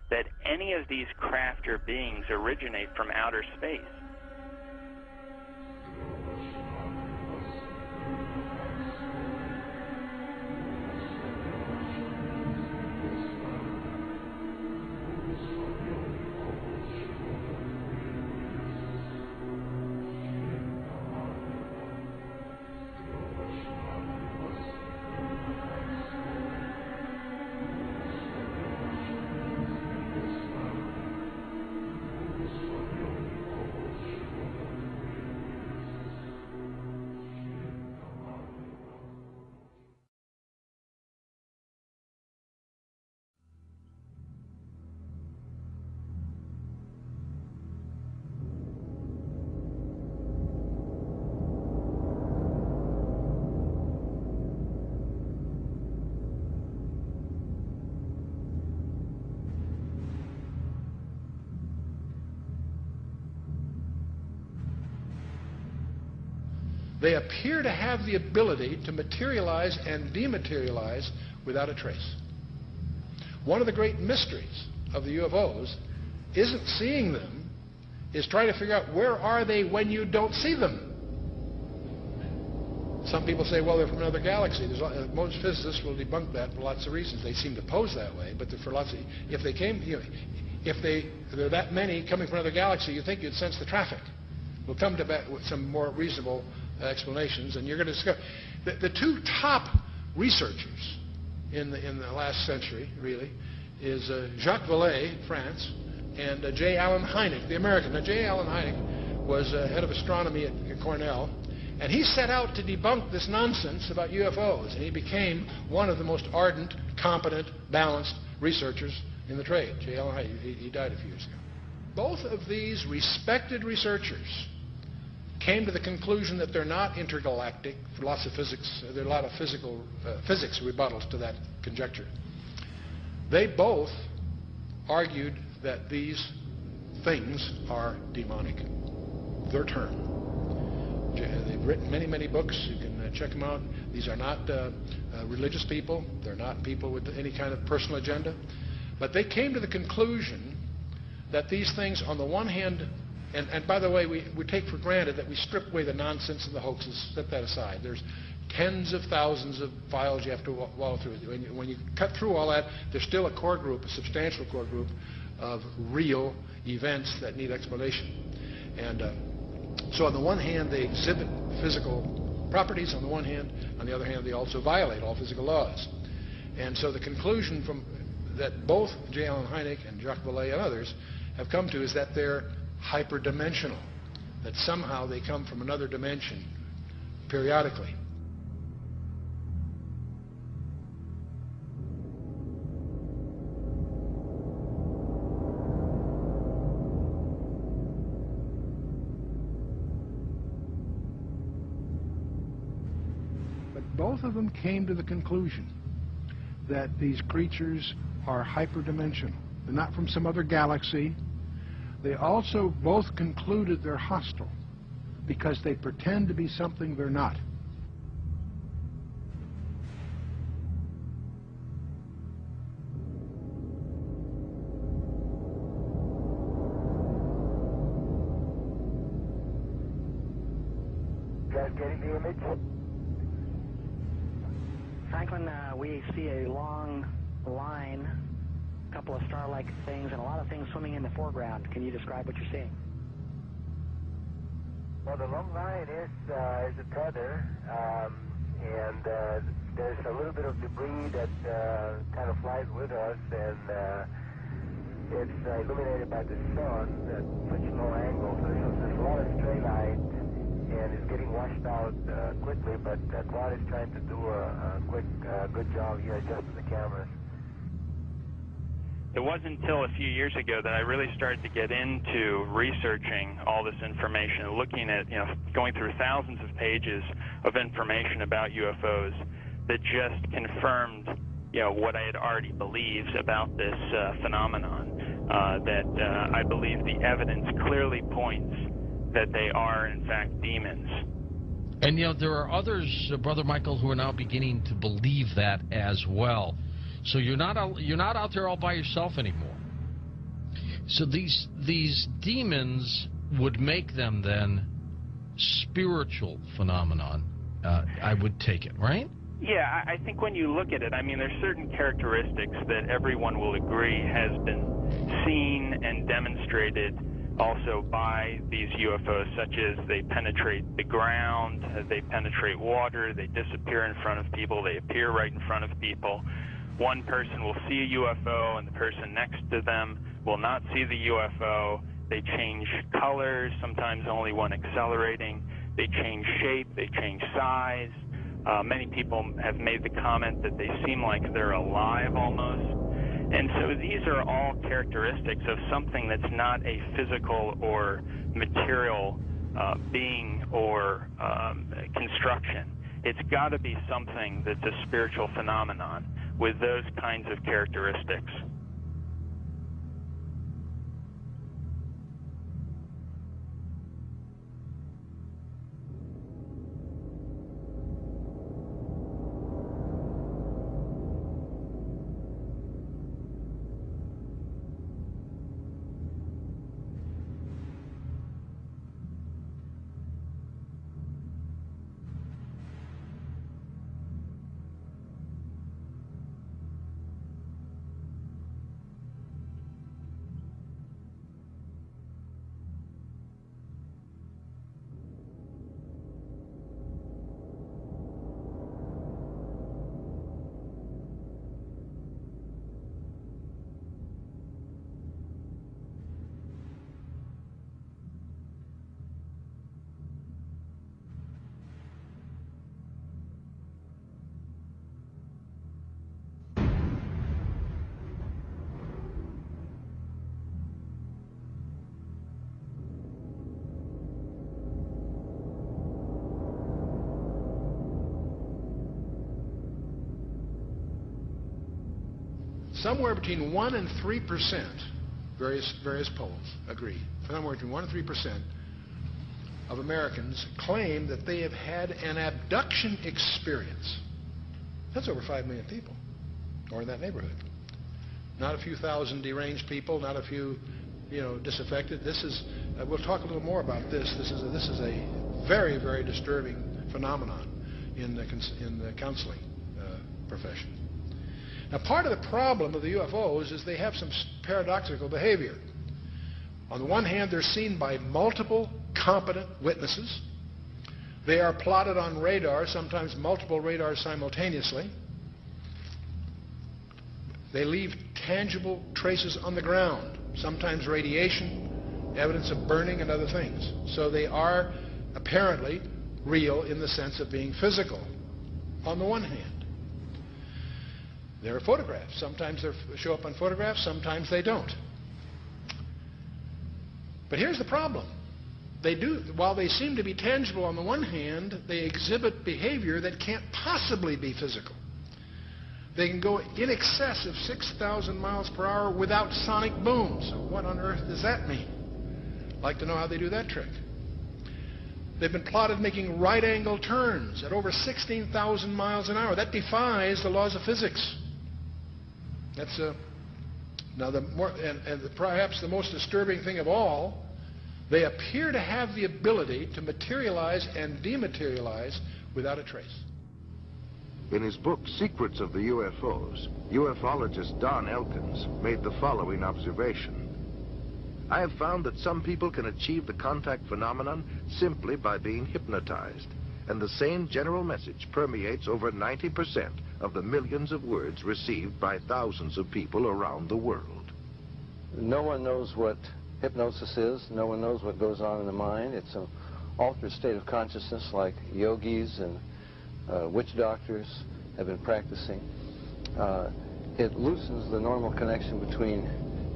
that any of these craft or beings originate from outer space." They appear to have the ability to materialize and dematerialize without a trace. One of the great mysteries of the UFOs isn't seeing them, is trying to figure out where are they when you don't see them. Some people say, well, they're from another galaxy. Most physicists will debunk that for lots of reasons. They seem to pose that way, but for lots of, if they came, you know, if there are that many coming from another galaxy, you think you'd sense the traffic. We'll come to that with some more reasonable explanations, and you're going to discover the two top researchers in the last century, really, is Jacques Vallée, France, and J. Allen Hynek, the American. Now, J. Allen Hynek was head of astronomy at Cornell, and he set out to debunk this nonsense about UFOs, and he became one of the most ardent, competent, balanced researchers in the trade. J. Allen Hynek, he died a few years ago. both of these respected researchers came to the conclusion that they're not intergalactic for lots of physics. There are a lot of physics rebuttals to that conjecture. They both argued that these things are demonic. Their term. They've written many, many books. You can check them out. These are not religious people. They're not people with any kind of personal agenda. But they came to the conclusion that these things, on the one hand, and by the way, we take for granted that we strip away the nonsense and the hoaxes, set that aside. There's tens of thousands of files you have to wallow through. When you cut through all that, there's still a core group, a substantial core group of real events that need explanation. And so on the one hand, they exhibit physical properties on the one hand. On the other hand, they also violate all physical laws. And so the conclusion from that both J. Allen Hynek and Jacques Vallée and others have come to is that they're hyperdimensional, that somehow they come from another dimension periodically. But both of them came to the conclusion that these creatures are hyperdimensional. They're not from some other galaxy. They also both concluded they're hostile because they pretend to be something they're not. Just getting the image. Franklin, we see a long line, a couple of star-like things, and a lot of things swimming in the foreground. Can you describe what you're seeing? Well, the long line is a tether, and there's a little bit of debris that kind of flies with us, and it's illuminated by the sun at such low angle. So there's a lot of stray light, and it's getting washed out quickly, but Claude is trying to do a quick, good job here adjusting the cameras. It wasn't until a few years ago that I really started to get into researching all this information, looking at, going through thousands of pages of information about UFOs that just confirmed, what I had already believed about this phenomenon. That I believe the evidence clearly points that they are, in fact, demons. And, there are others, Brother Michael, who are now beginning to believe that as well. So you're not out there all by yourself anymore. So these demons would make them then spiritual phenomenon. I would take it, right? Yeah, I think when you look at it, there's certain characteristics that everyone will agree has been seen and demonstrated also by these UFOs, such as they penetrate the ground, they penetrate water, they disappear in front of people, they appear right in front of people. One person will see a UFO and the person next to them will not see the UFO. They change colors, sometimes only one accelerating. They change shape, they change size. Many people have made the comment that they seem like they're alive almost. And so these are all characteristics of something that's not a physical or material being or construction. It's got to be something that's a spiritual phenomenon with those kinds of characteristics. somewhere between 1 and 3%, various polls agree, somewhere between 1 and 3% of Americans claim that they have had an abduction experience. That's over 5 million people, or in that neighborhood. Not a few thousand deranged people, not a few, disaffected. This is, we'll talk a little more about this. This is a very, very disturbing phenomenon in the counseling profession. Now, part of the problem of the UFOs is they have some paradoxical behavior. On the one hand, they're seen by multiple competent witnesses. They are plotted on radar, sometimes multiple radars simultaneously. They leave tangible traces on the ground, sometimes radiation, evidence of burning, and other things. So they are apparently real in the sense of being physical, on the one hand. There are photographs. Sometimes they show up on photographs, sometimes they don't. But here's the problem. While they seem to be tangible on the one hand, they exhibit behavior that can't possibly be physical. They can go in excess of 6,000 miles per hour without sonic booms. So what on earth does that mean? I'd like to know how they do that trick. They've been plotted making right-angle turns at over 16,000 miles an hour. That defies the laws of physics. That's perhaps the most disturbing thing of all. They appear to have the ability to materialize and dematerialize without a trace. In his book, Secrets of the UFOs, ufologist Don Elkins made the following observation. I have found that some people can achieve the contact phenomenon simply by being hypnotized, and the same general message permeates over 90% of the millions of words received by thousands of people around the world. No one knows what hypnosis is. No one knows what goes on in the mind. It's an altered state of consciousness like yogis and witch doctors have been practicing. It loosens the normal connection between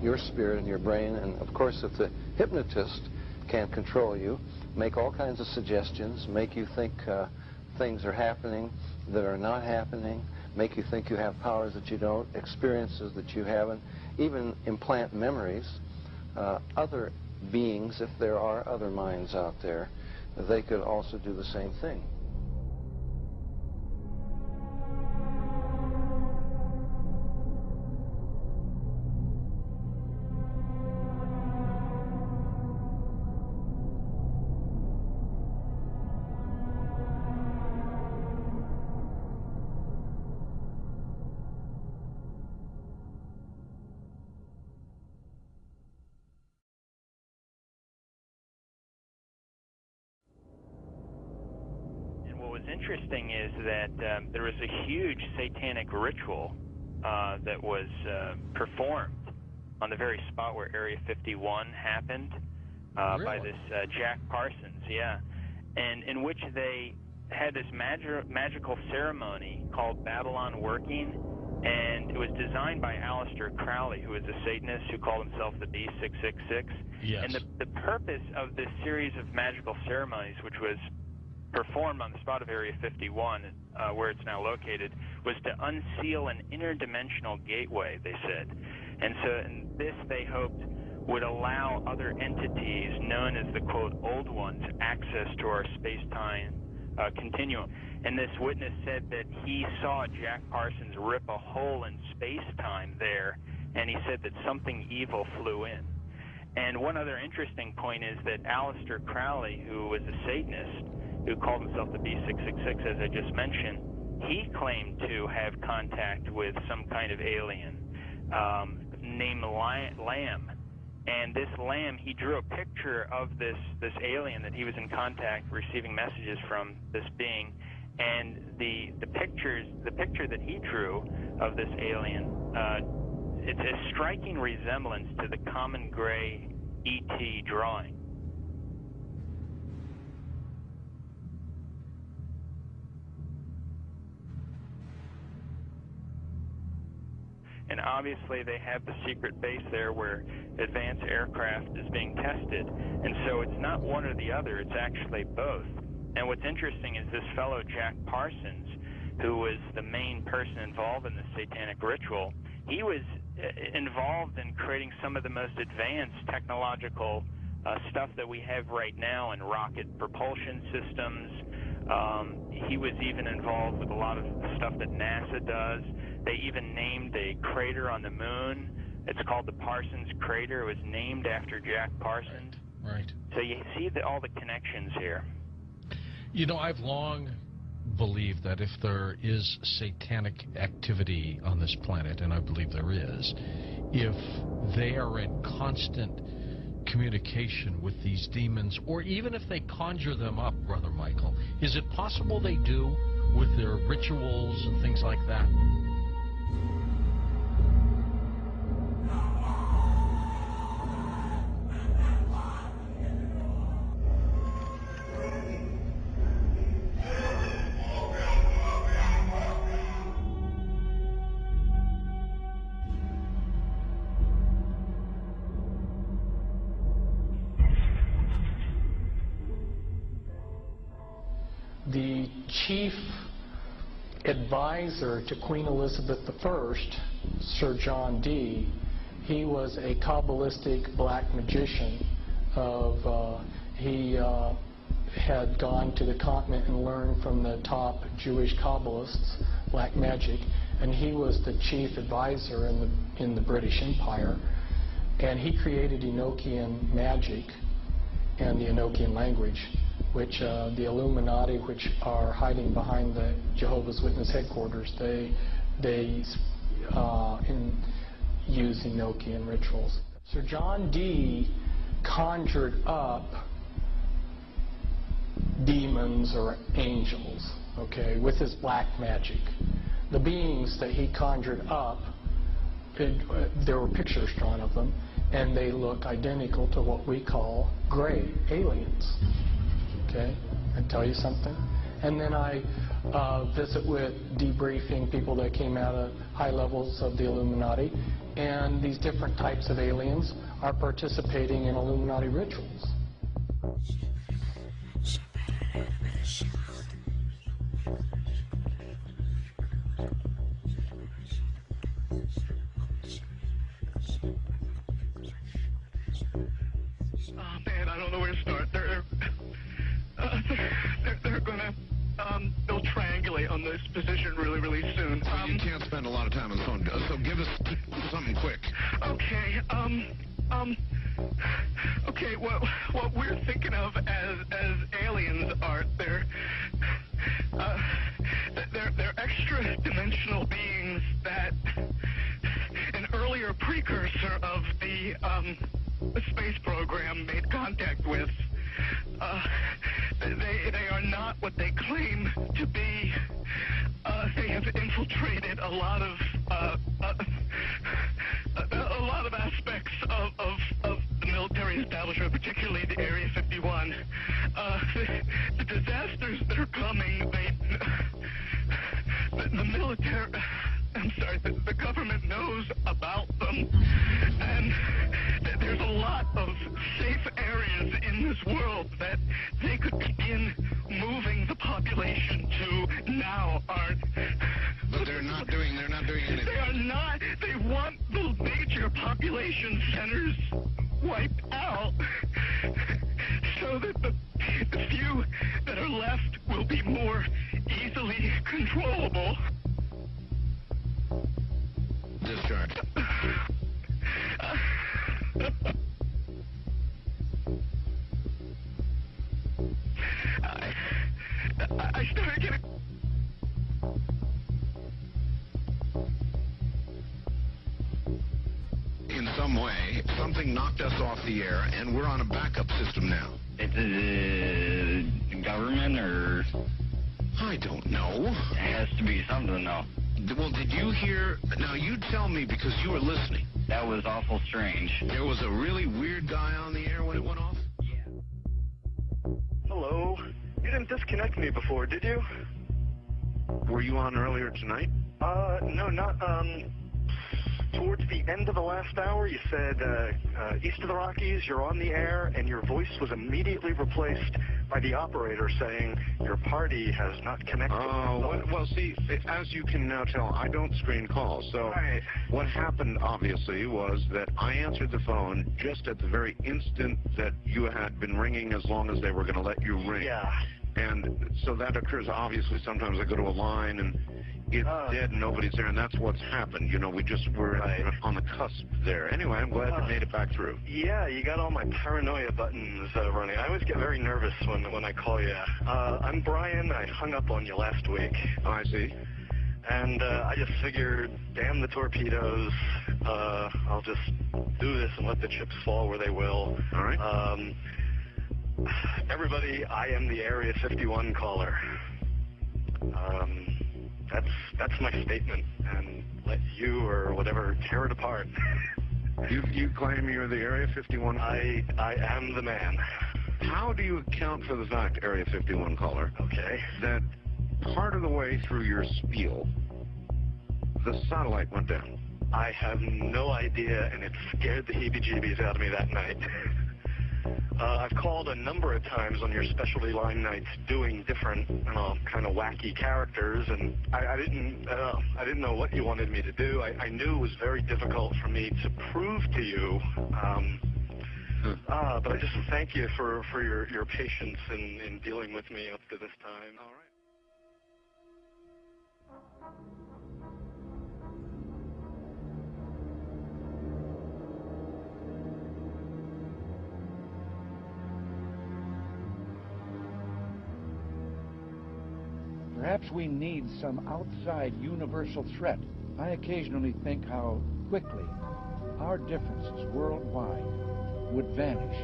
your spirit and your brain, and of course if the hypnotist can control you, make all kinds of suggestions, make you think things are happening that are not happening, make you think you have powers that you don't, experiences that you haven't, even implant memories. Other beings, if there are other minds out there, they could also do the same thing. Interesting is that there was a huge satanic ritual that was performed on the very spot where Area 51 happened by this Jack Parsons, and in which they had this magical ceremony called Babylon Working, and it was designed by Aleister Crowley, who is a Satanist who called himself the B666. Yes. And the purpose of this series of magical ceremonies, which was performed on the spot of Area 51, where it's now located, was to unseal an interdimensional gateway, they said. And this, they hoped, would allow other entities known as the, quote, old ones, access to our space-time continuum. And this witness said that he saw Jack Parsons rip a hole in space-time there, and he said that something evil flew in. And one other interesting point is that Aleister Crowley, who was a Satanist, who called himself the B666, as I just mentioned, he claimed to have contact with some kind of alien named Lamb. And this Lamb, he drew a picture of this alien that he was in contact, receiving messages from this being. And the picture that he drew of this alien, it's a striking resemblance to the common gray ET drawing. And obviously they have the secret base there where advanced aircraft is being tested. And so it's not one or the other, it's actually both. And what's interesting is this fellow Jack Parsons, who was the main person involved in the satanic ritual, he was involved in creating some of the most advanced technological stuff that we have right now in rocket propulsion systems. He was even involved with a lot of stuff that NASA does. They even named a crater on the moon. It's called the Parsons Crater. It was named after Jack Parsons. Right. So you see all the connections here. You know, I've long believed that if there is satanic activity on this planet, and I believe there is, if they are in constant communication with these demons, or even if they conjure them up, Brother Michael, is it possible they do with their rituals and things like that? The chief advisor to Queen Elizabeth I, Sir John Dee, he was a Kabbalistic black magician. He had gone to the continent and learned from the top Jewish Kabbalists black magic, and he was the chief advisor in the British Empire. And he created Enochian magic and the Enochian language, which the Illuminati, which are hiding behind the Jehovah's Witness headquarters, they use Enochian rituals. Sir John Dee conjured up demons or angels, okay, with his black magic. The beings that he conjured up, there were pictures drawn of them, and they look identical to what we call gray aliens. Okay, I tell you something. And then I visit with debriefing people that came out of high levels of the Illuminati, and these different types of aliens are participating in Illuminati rituals. Oh man, I don't know where to start. They're gonna they'll triangulate on this position really soon. You can't spend a lot of time on the phone, so give us something quick. Okay, okay, what we're thinking of as aliens are they're extra dimensional beings that an earlier precursor of the space program made contact with. They are not what they claim to be. They have infiltrated a lot of aspects of the military establishment, particularly the Area 51. The disasters that are coming, the military, I'm sorry, the government knows about them, and there's a lot of safe areas in this world that they could begin moving the population to now aren't. But they're not doing anything. They are not. They want the major population centers wiped out so that the few that are left will be more easily controllable. Discharge. I started getting... In some way, something knocked us off the air, and we're on a backup system now. It's the government, or... I don't know. It has to be something, though. Well, did you hear... Now, you tell me, because you were listening. That was awful strange. There was a really weird guy on the air when it went off? Yeah. Hello? You didn't disconnect me before, did you? Were you on earlier tonight? No, not, towards the end of the last hour, you said, east of the Rockies, you're on the air, and your voice was immediately replaced by the operator saying, your party has not connected. Oh, well, see, as you can now tell, I don't screen calls. So what happened, obviously, was that I answered the phone just at the very instant that you had been ringing as long as they were going to let you ring. Yeah. And so that occurs, obviously. Sometimes I go to a line and it's dead and nobody's there, and that's what's happened. You know, we just were on the cusp there. Anyway, I'm glad you made it back through. Yeah, you got all my paranoia buttons running. I always get very nervous when I call you. I'm Brian. I hung up on you last week. Oh, I see. And I just figured, damn the torpedoes. I'll just do this and let the chips fall where they will. All right. Everybody, I am the Area 51 caller. That's my statement, and let you or whatever tear it apart. You claim you're the Area 51 caller? I am the man. How do you account for the fact, Area 51 caller, that part of the way through your spiel, the satellite went down? I have no idea, and it scared the heebie-jeebies out of me that night. I've called a number of times on your specialty line nights doing different, kind of wacky characters, and I didn't know what you wanted me to do. I knew it was very difficult for me to prove to you, but I just thank you for your patience in dealing with me up to this time. All right. Perhaps we need some outside universal threat. I occasionally think how quickly our differences worldwide would vanish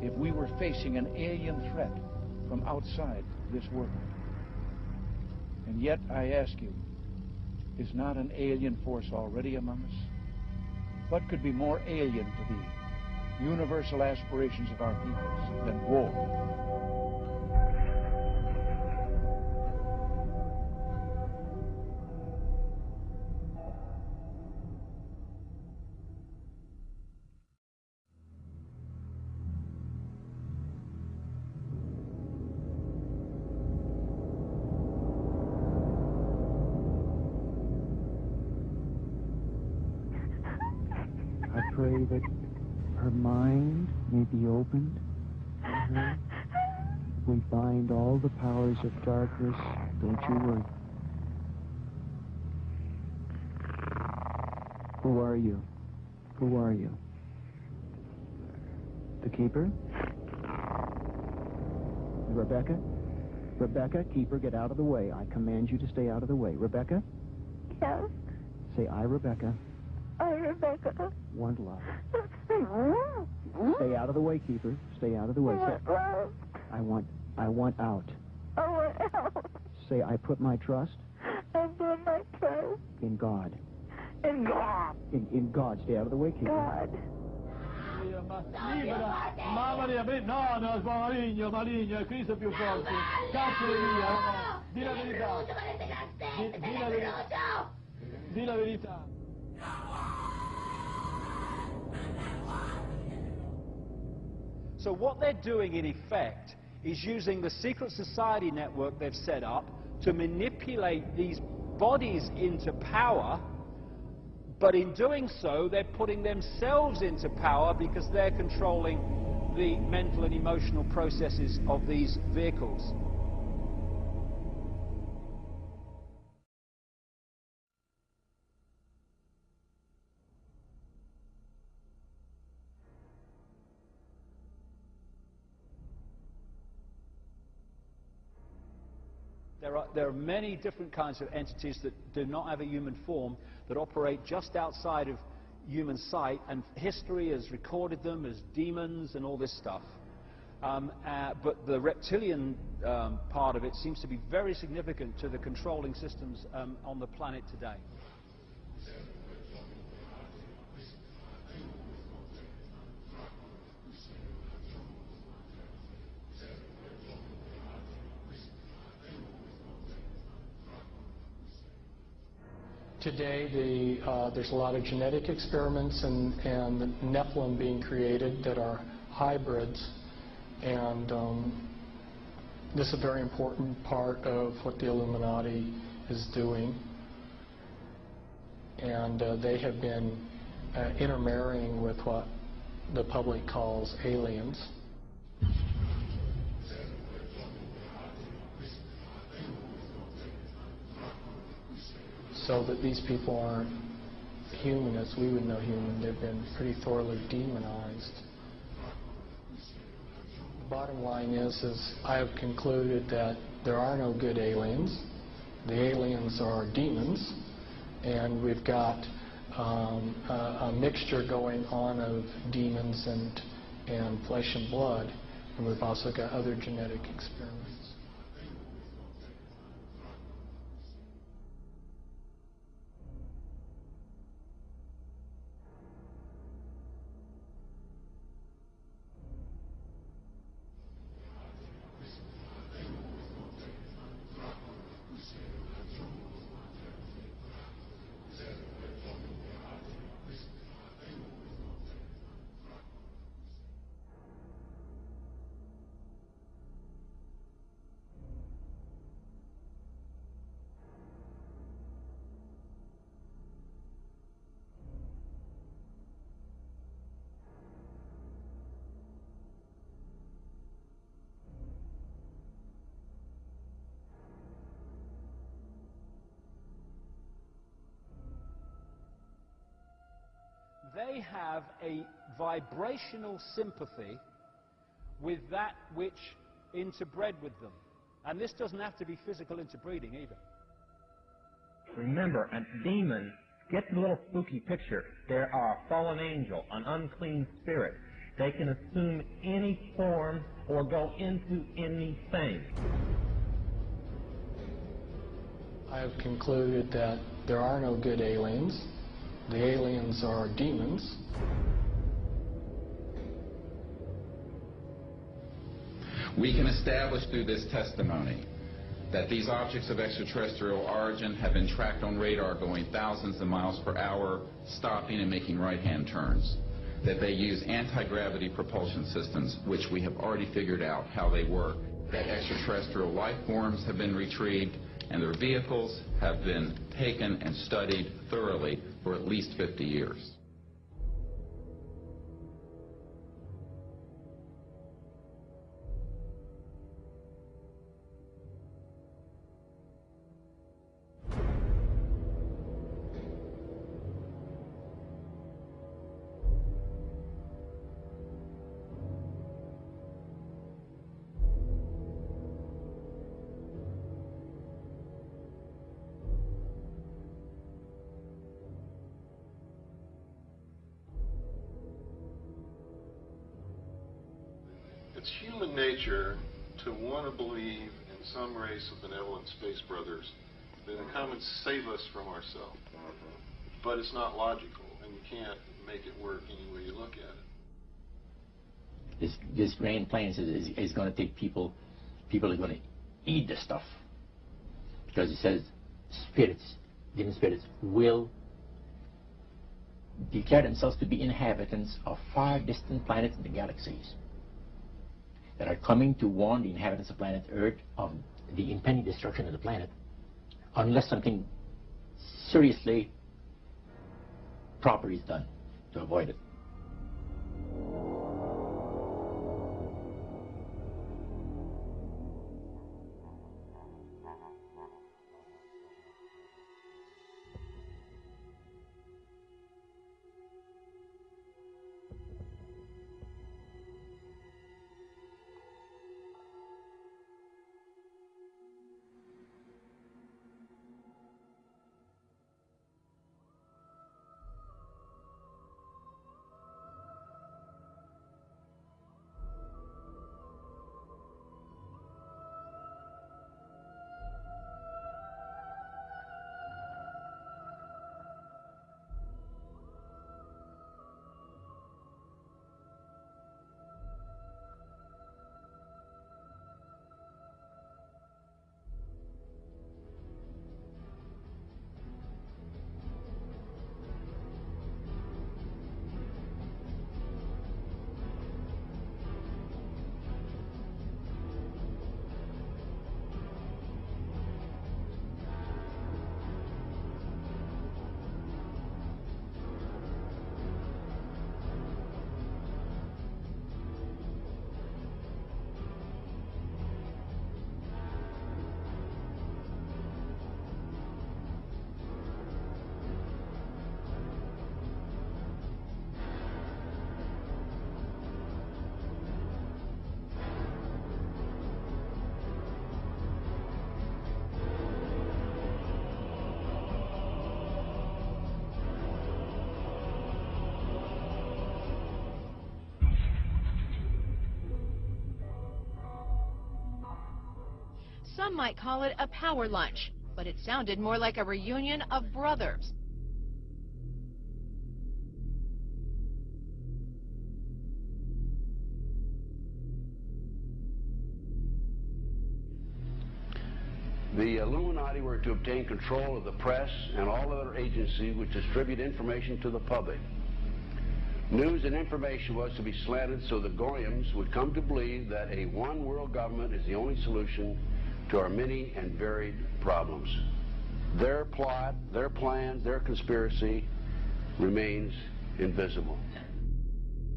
if we were facing an alien threat from outside this world. And yet, I ask you, is not an alien force already among us? What could be more alien to the universal aspirations of our peoples than war? I pray that her mind may be opened to her. We bind all the powers of darkness. Don't you worry. Who are you? Who are you? The Keeper? Rebecca? Rebecca, Keeper, get out of the way. I command you to stay out of the way. Rebecca? Yes? Say, I, Rebecca, I, Rebecca. want love. Stay out of the way, Keeper. Stay out of the way. Say, love. I want out. I want out. Say, I put my trust I put my trust in God. in God. In God. Stay out of the way, Keeper. God. Mamma mia, no, no, maligno, maligno, è Cristo più forte. Caccialo via, di la verità. Di la verità. Di la verità. So what they're doing, in effect, is using the secret society network they've set up to manipulate these bodies into power, but in doing so, they're putting themselves into power because they're controlling the mental and emotional processes of these vehicles. There are many different kinds of entities that do not have a human form, that operate just outside of human sight, and history has recorded them as demons and all this stuff. But the reptilian part of it seems to be very significant to the controlling systems on the planet today. Today, there's a lot of genetic experiments and Nephilim being created that are hybrids, and this is a very important part of what the Illuminati is doing. And they have been intermarrying with what the public calls aliens. So that these people aren't human as we would know human. They've been pretty thoroughly demonized. The bottom line is I have concluded that there are no good aliens. The aliens are demons, and we've got a mixture going on of demons and flesh and blood, and we've also got other genetic experiments. They have a vibrational sympathy with that which interbred with them. And this doesn't have to be physical interbreeding either. Remember, a demon, get the little spooky picture. They are a fallen angel, an unclean spirit. They can assume any form or go into anything. I have concluded that there are no good aliens. The aliens are demons. We can establish through this testimony that these objects of extraterrestrial origin have been tracked on radar going thousands of miles per hour, stopping and making right-hand turns. That they use anti-gravity propulsion systems, which we have already figured out how they work. That extraterrestrial life forms have been retrieved, and their vehicles have been taken and studied thoroughly for at least 50 years. It's human nature to want to believe in some race of benevolent space brothers that will come and save us from ourselves. But it's not logical, and you can't make it work any way you look at it. This grand plan is going to take people are going to eat this stuff. Because it says spirits, demon spirits, will declare themselves to be inhabitants of far distant planets in the galaxies that are coming to warn the inhabitants of planet Earth of the impending destruction of the planet unless something seriously proper is done to avoid it. Some might call it a power lunch, but it sounded more like a reunion of brothers. The Illuminati were to obtain control of the press and all other agencies which distribute information to the public. News and information was to be slanted so the Goyams would come to believe that a one world government is the only solution to our many and varied problems. Their plot, their plans, their conspiracy remains invisible.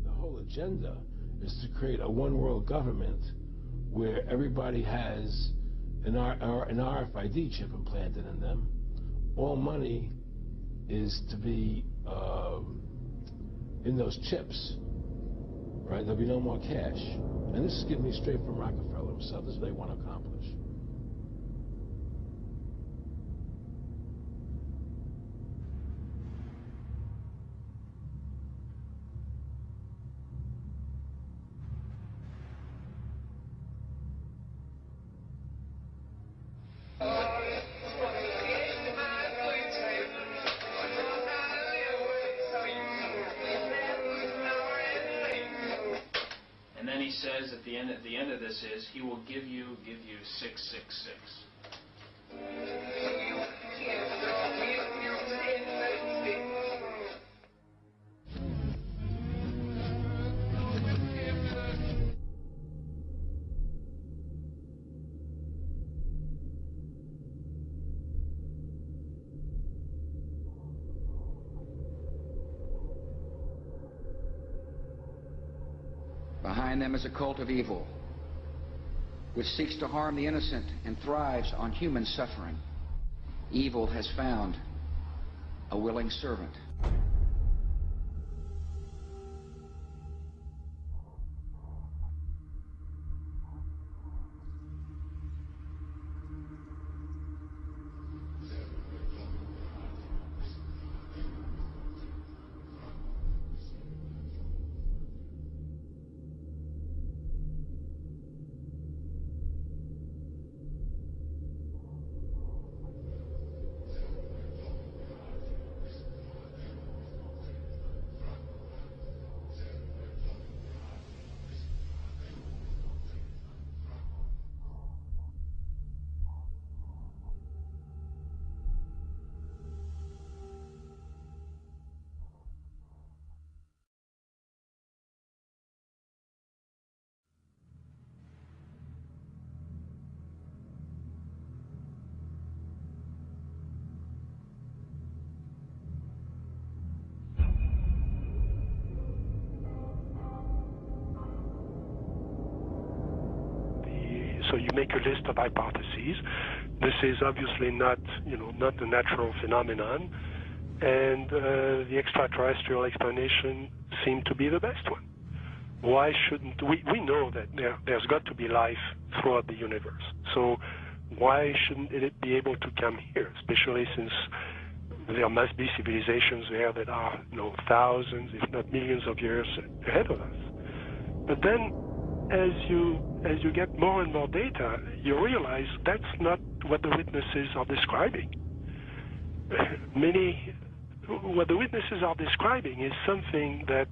The whole agenda is to create a one world government where everybody has an RFID chip implanted in them. All money is to be in those chips, right? There'll be no more cash. And this is getting me straight from Rockefeller himself. This is what they want to accomplish. And then he says at the end of this is he will give you 666. Behind them is a cult of evil, which seeks to harm the innocent and thrives on human suffering. Evil has found a willing servant. So you make a list of hypotheses. This is obviously not a natural phenomenon, and the extraterrestrial explanation seemed to be the best one. Why shouldn't we know that there's got to be life throughout the universe? So why shouldn't it be able to come here, especially since there must be civilizations there that are thousands, if not millions of years ahead of us? But then as you get more and more data, you realize that's not what the witnesses are describing. What the witnesses are describing is something that,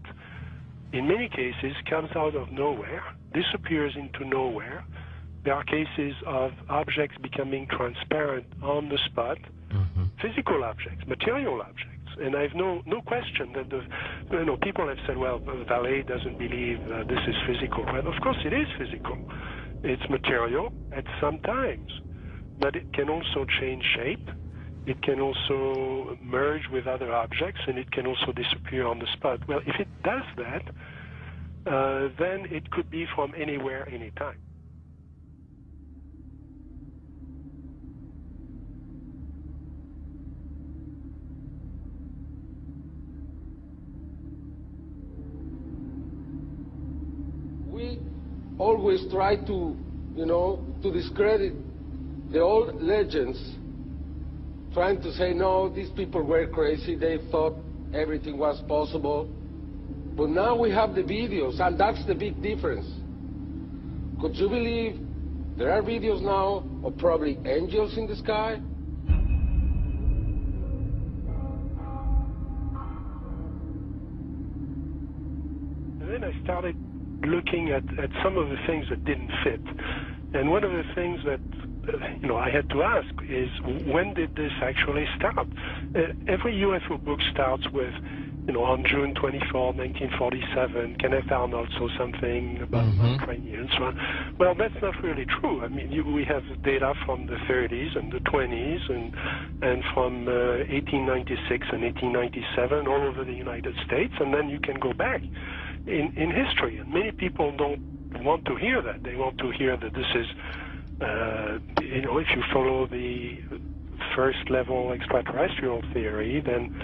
in many cases, comes out of nowhere, disappears into nowhere. There are cases of objects becoming transparent on the spot, physical objects, material objects. And I have no question that people have said, well, Vallée doesn't believe this is physical. Well, of course it is physical. It's material at some times, but it can also change shape. It can also merge with other objects, and it can also disappear on the spot. Well, if it does that, then it could be from anywhere, anytime. We always try to, to discredit the old legends, trying to say, no, these people were crazy, they thought everything was possible. But now we have the videos, and that's the big difference. Could you believe there are videos now or probably angels in the sky. And then I started looking at some of the things that didn't fit. And one of the things that I had to ask is, when did this actually start? Every UFO book starts with, on June 24, 1947, Kenneth Arnold saw something about Ukrainians. So, well, that's not really true. I mean, we have data from the 30s and the 20s and from 1896 and 1897 all over the United States, and then you can go back in history. And many people don't want to hear that. They want to hear that this is, if you follow the first-level extraterrestrial theory, then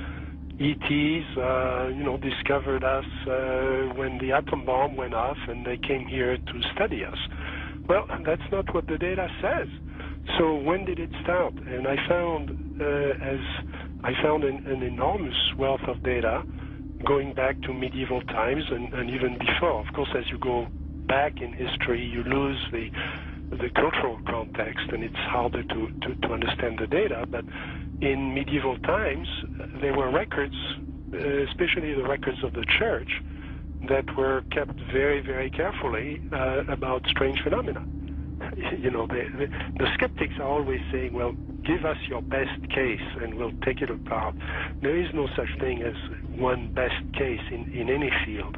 ETs, discovered us when the atom bomb went off and they came here to study us. Well, that's not what the data says. So when did it start? And I found an enormous wealth of data going back to medieval times and even before. Of course, as you go back in history, you lose the cultural context, and it's harder to understand the data. But in medieval times, there were records, especially the records of the church, that were kept very, very carefully about strange phenomena. The skeptics are always saying, well, give us your best case and we'll take it apart. There is no such thing as one best case in any field.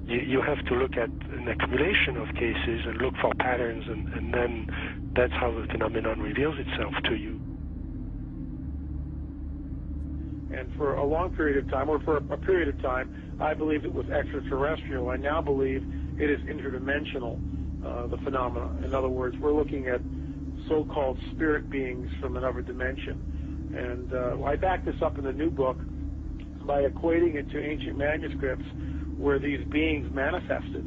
You have to look at an accumulation of cases and look for patterns, and then that's how the phenomenon reveals itself to you. And for a long period of time, or for a period of time, I believed it was extraterrestrial. I now believe it is interdimensional, the phenomena. In other words, we're looking at so-called spirit beings from another dimension. And I back this up in the new book by equating it to ancient manuscripts where these beings manifested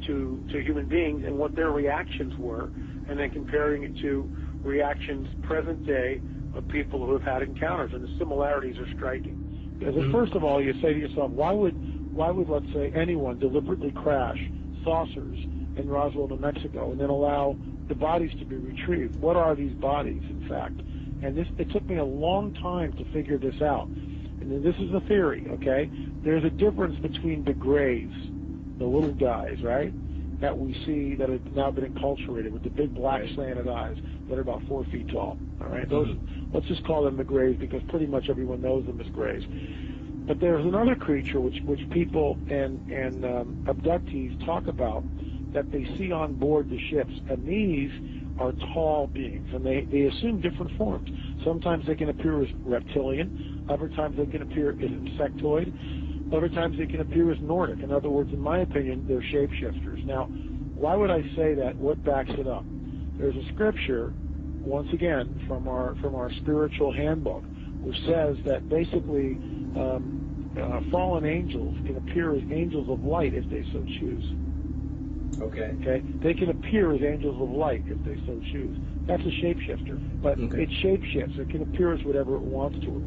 to human beings and what their reactions were, and then comparing it to reactions present day of people who have had encounters, and the similarities are striking. Because first of all, you say to yourself, why would let's say anyone deliberately crash saucers in Roswell, New Mexico, and then allow the bodies to be retrieved? What are these bodies, in fact? And it took me a long time to figure this out. And this is a theory, okay? There's a difference between the grays, the little guys, right, that we see that have now been enculturated with the big black slanted eyes that are about 4 feet tall, all right? Those, let's just call them the grays because pretty much everyone knows them as grays. But there's another creature which people and abductees talk about that they see on board the ships, and these are tall beings, and they assume different forms. Sometimes they can appear as reptilian, other times they can appear as insectoid, other times they can appear as Nordic. In other words, in my opinion, they're shapeshifters. Now, why would I say that? What backs it up? There's a scripture, once again, from our spiritual handbook, which says that basically fallen angels can appear as angels of light if they so choose. Okay. They can appear as angels of light if they so choose. That's a shapeshifter, but it shapeshifts. It can appear as whatever it wants to.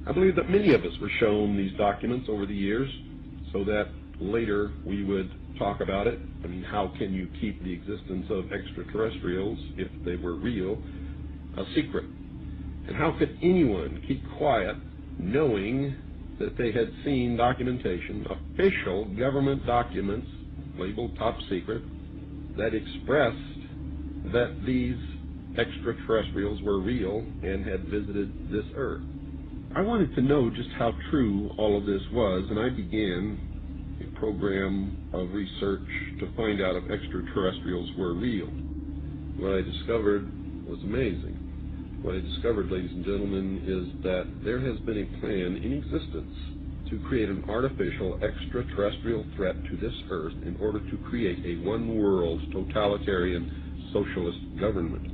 I believe that many of us were shown these documents over the years so that later we would talk about it. I mean, how can you keep the existence of extraterrestrials, if they were real, a secret? And how could anyone keep quiet knowing that they had seen documentation, official government documents labeled top secret, that expressed that these extraterrestrials were real and had visited this earth? I wanted to know just how true all of this was, and I began a program of research to find out if extraterrestrials were real. What I discovered was amazing. What I discovered, ladies and gentlemen, is that there has been a plan in existence to create an artificial extraterrestrial threat to this earth in order to create a one-world totalitarian socialist government.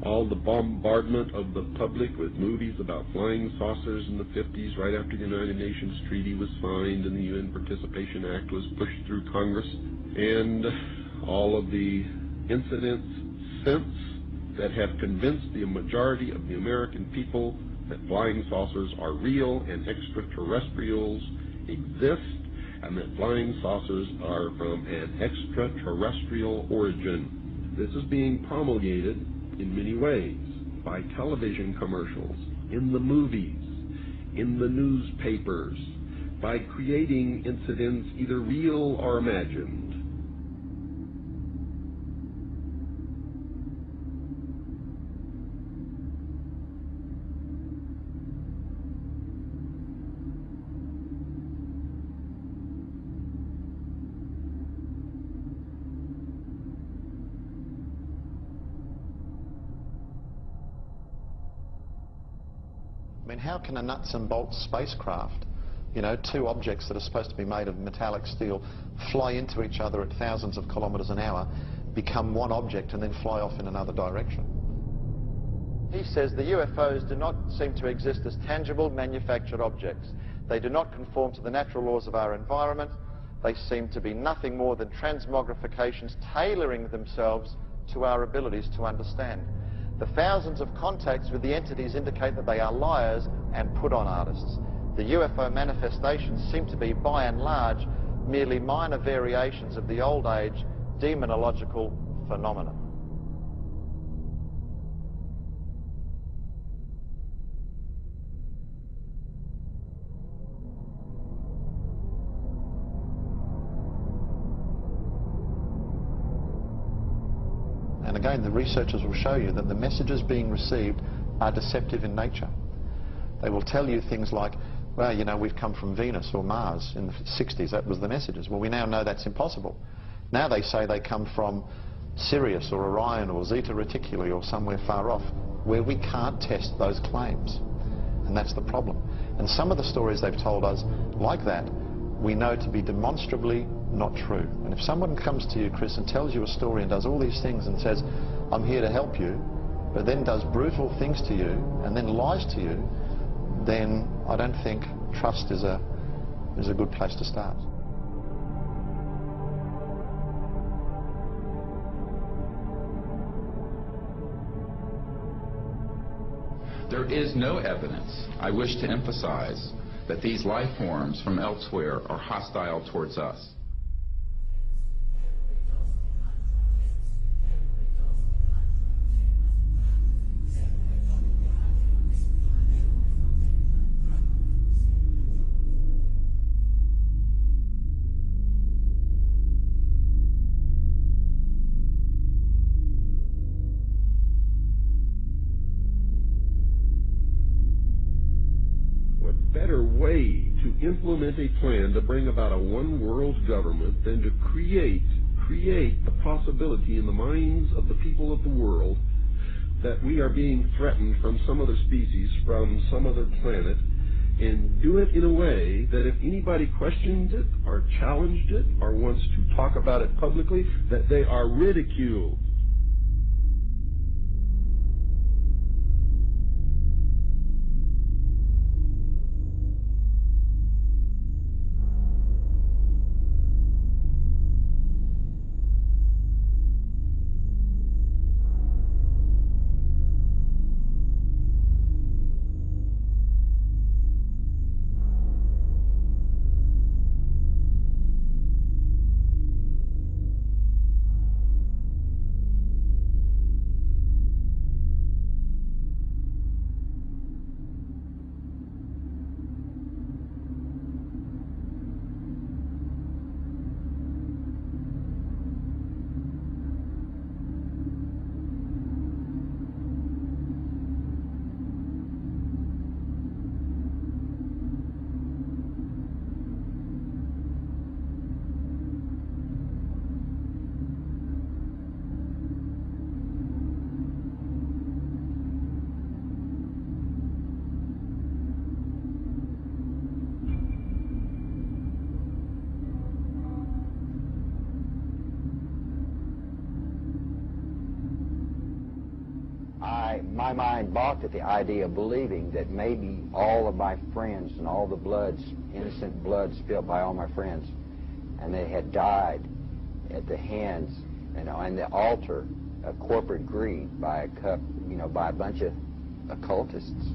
all the bombardment of the public with movies about flying saucers in the 50s, right after the United Nations Treaty was signed and the UN Participation Act was pushed through Congress, and all of the incidents since that have convinced the majority of the American people that flying saucers are real and extraterrestrials exist, and that flying saucers are from an extraterrestrial origin. This is being promulgated in many ways, by television commercials, in the movies, in the newspapers, by creating incidents either real or imagined. I mean, how can a nuts and bolts spacecraft, you know, two objects that are supposed to be made of metallic steel, fly into each other at thousands of kilometers an hour, become one object and then fly off in another direction? He says the UFOs do not seem to exist as tangible manufactured objects. They do not conform to the natural laws of our environment. They seem to be nothing more than transmogrifications tailoring themselves to our abilities to understand. The thousands of contacts with the entities indicate that they are liars and put-on artists. The UFO manifestations seem to be, by and large, merely minor variations of the old-age demonological phenomenon. And again, the researchers will show you that the messages being received are deceptive in nature. They will tell you things like, well, you know, we've come from Venus or Mars in the 60s. That was the messages. Well, we now know that's impossible. Now they say they come from Sirius or Orion or Zeta Reticuli or somewhere far off, where we can't test those claims. And that's the problem. And some of the stories they've told us, like that, we know to be demonstrably not true. And if someone comes to you, Chris, and tells you a story and does all these things and says, I'm here to help you, but then does brutal things to you and then lies to you, then I don't think trust is a good place to start. There is no evidence, I wish to emphasize, that these life forms from elsewhere are hostile towards us. Better way to implement a plan to bring about a one-world government than to create the possibility in the minds of the people of the world that we are being threatened from some other species, from some other planet, and do it in a way that if anybody questions it or challenged it or wants to talk about it publicly, that they are ridiculed. my mind balked at the idea of believing that maybe all of my friends and all the bloods, innocent blood spilled by all my friends, and they had died at the hands and on the altar of corporate greed by by a bunch of occultists.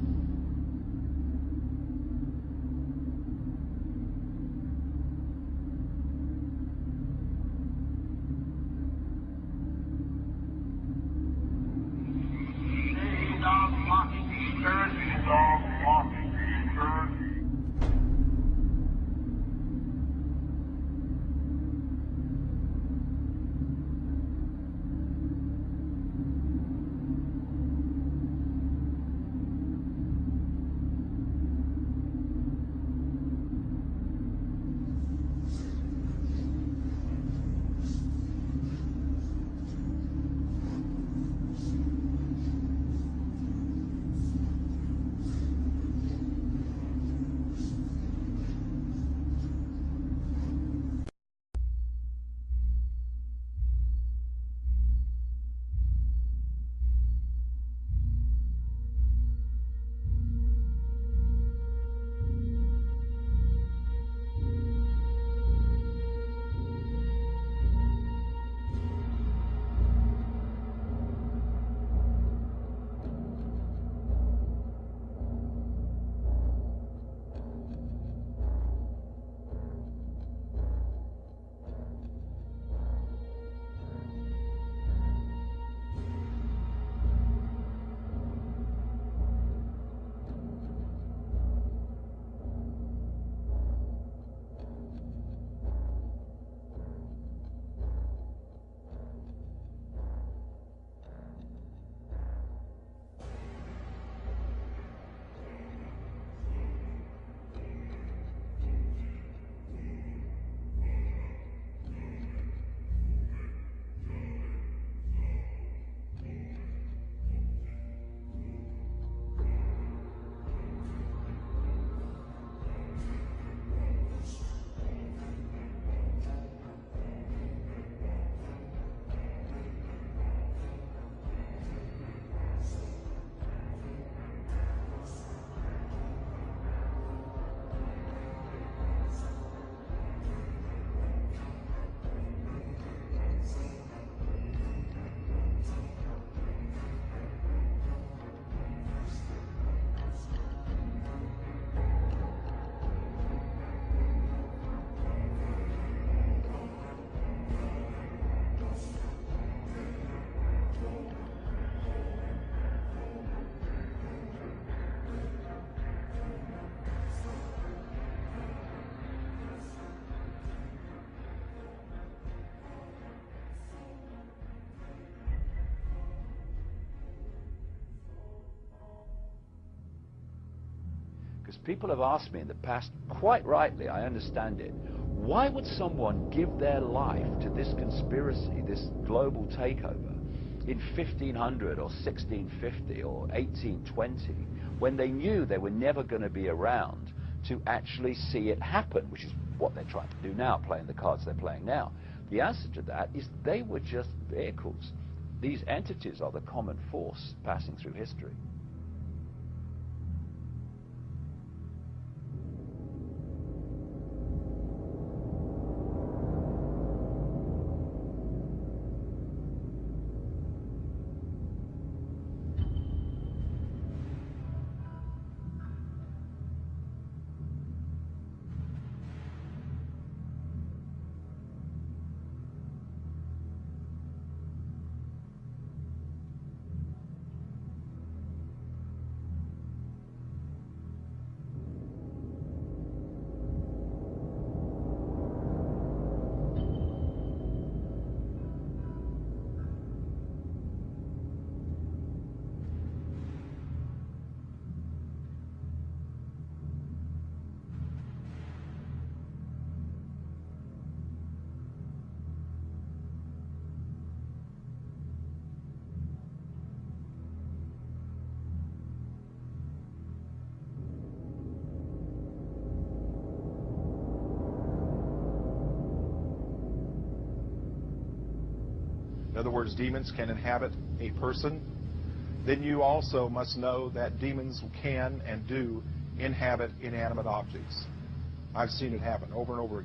Because people have asked me in the past, quite rightly, I understand it, why would someone give their life to this conspiracy, this global takeover, in 1500 or 1650 or 1820, when they knew they were never going to be around to actually see it happen, which is what they're trying to do now, playing the cards they're playing now? The answer to that is they were just vehicles. These entities are the common force passing through history. In other words, demons can inhabit a person then you also must know that demons can and do inhabit inanimate objects. I've seen it happen over and over again.3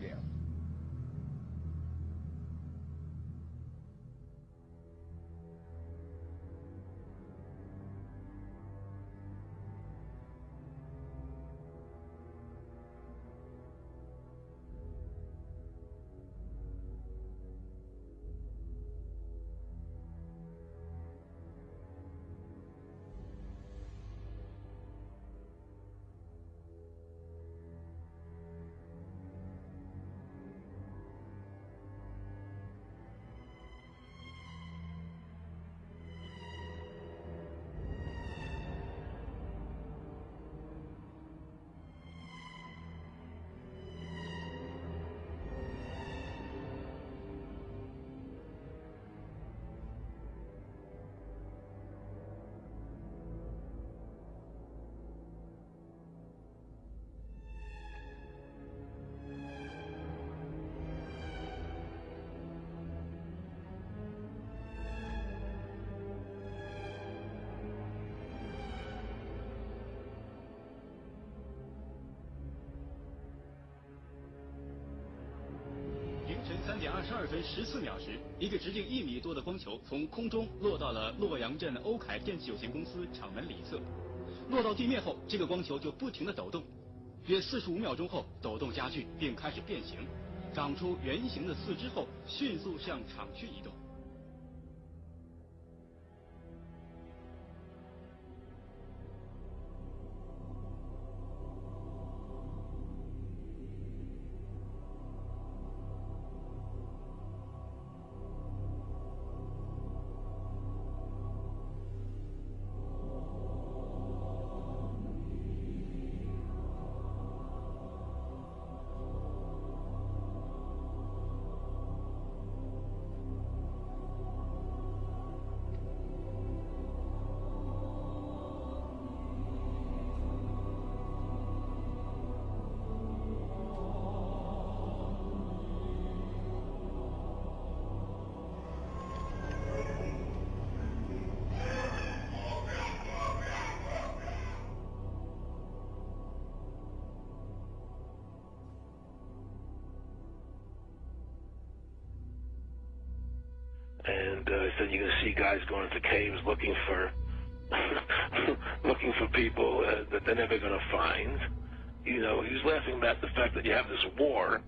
点22分14秒时，一个直径1米多的光球从空中落到了洛阳镇欧凯电器有限公司厂门里侧。落到地面后，这个光球就不停地抖动，约45秒钟后，抖动加剧并开始变形，长出圆形的四肢后，迅速向厂区移动。And said you're going to see guys going into caves looking for looking for people that they're never going to find. You know, he was laughing about the fact that you have this war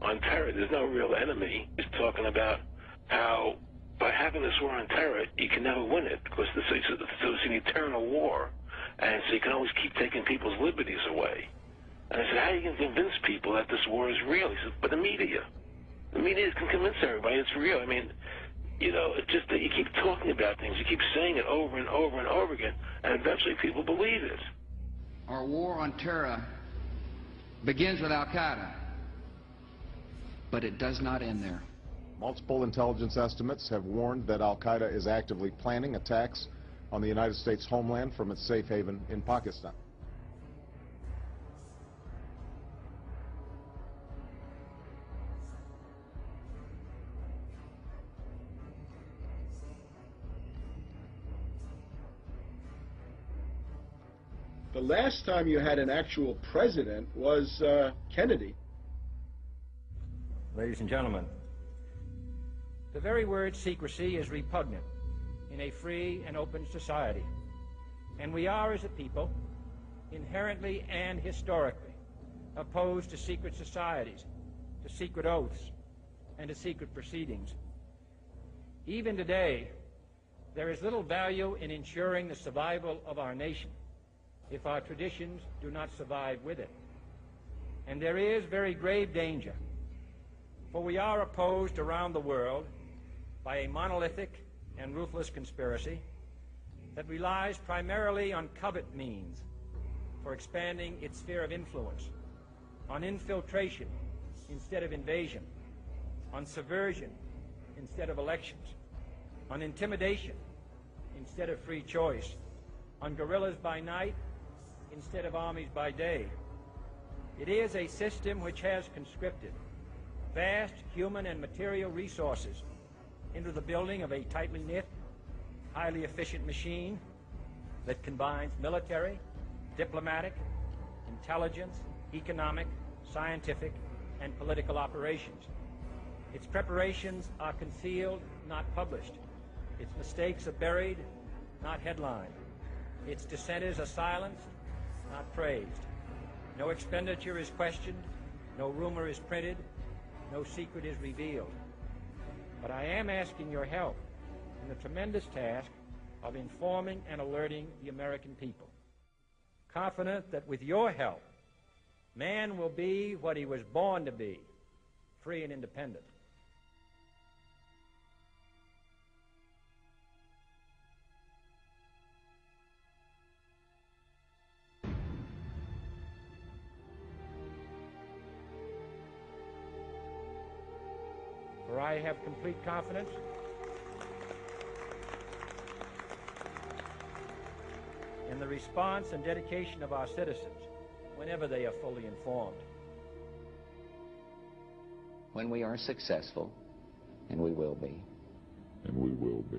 on terror. There's no real enemy. He's talking about how by having this war on terror, you can never win it because so it's an eternal war, and so you can always keep taking people's liberties away. And I said, how are you going to convince people that this war is real? He said, but the media can convince everybody it's real. I mean, you know, it's just that you keep talking about things, you keep saying it over and over and over again, and eventually people believe it. Our war on terror begins with Al-Qaeda, but it does not end there. Multiple intelligence estimates have warned that Al-Qaeda is actively planning attacks on the United States homeland from its safe haven in Pakistan. The last time you had an actual president was Kennedy. Ladies and gentlemen, the very word secrecy is repugnant in a free and open society. And we are, as a people, inherently and historically opposed to secret societies, to secret oaths, and to secret proceedings. Even today, there is little value in ensuring the survival of our nation if our traditions do not survive with it. And there is very grave danger, for we are opposed around the world by a monolithic and ruthless conspiracy that relies primarily on covert means for expanding its sphere of influence, on infiltration instead of invasion, on subversion instead of elections, on intimidation instead of free choice, on guerrillas by night instead of armies by day. It is a system which has conscripted vast human and material resources into the building of a tightly knit, highly efficient machine that combines military, diplomatic, intelligence, economic, scientific, and political operations. Its preparations are concealed, not published. Its mistakes are buried, not headlined. Its dissenters are silenced, not praised. No expenditure is questioned, no rumor is printed, no secret is revealed. But I am asking your help in the tremendous task of informing and alerting the American people. Confident that with your help, man will be what he was born to be, free and independent. For I have complete confidence in the response and dedication of our citizens whenever they are fully informed. When we are successful, and we will be. And we will be.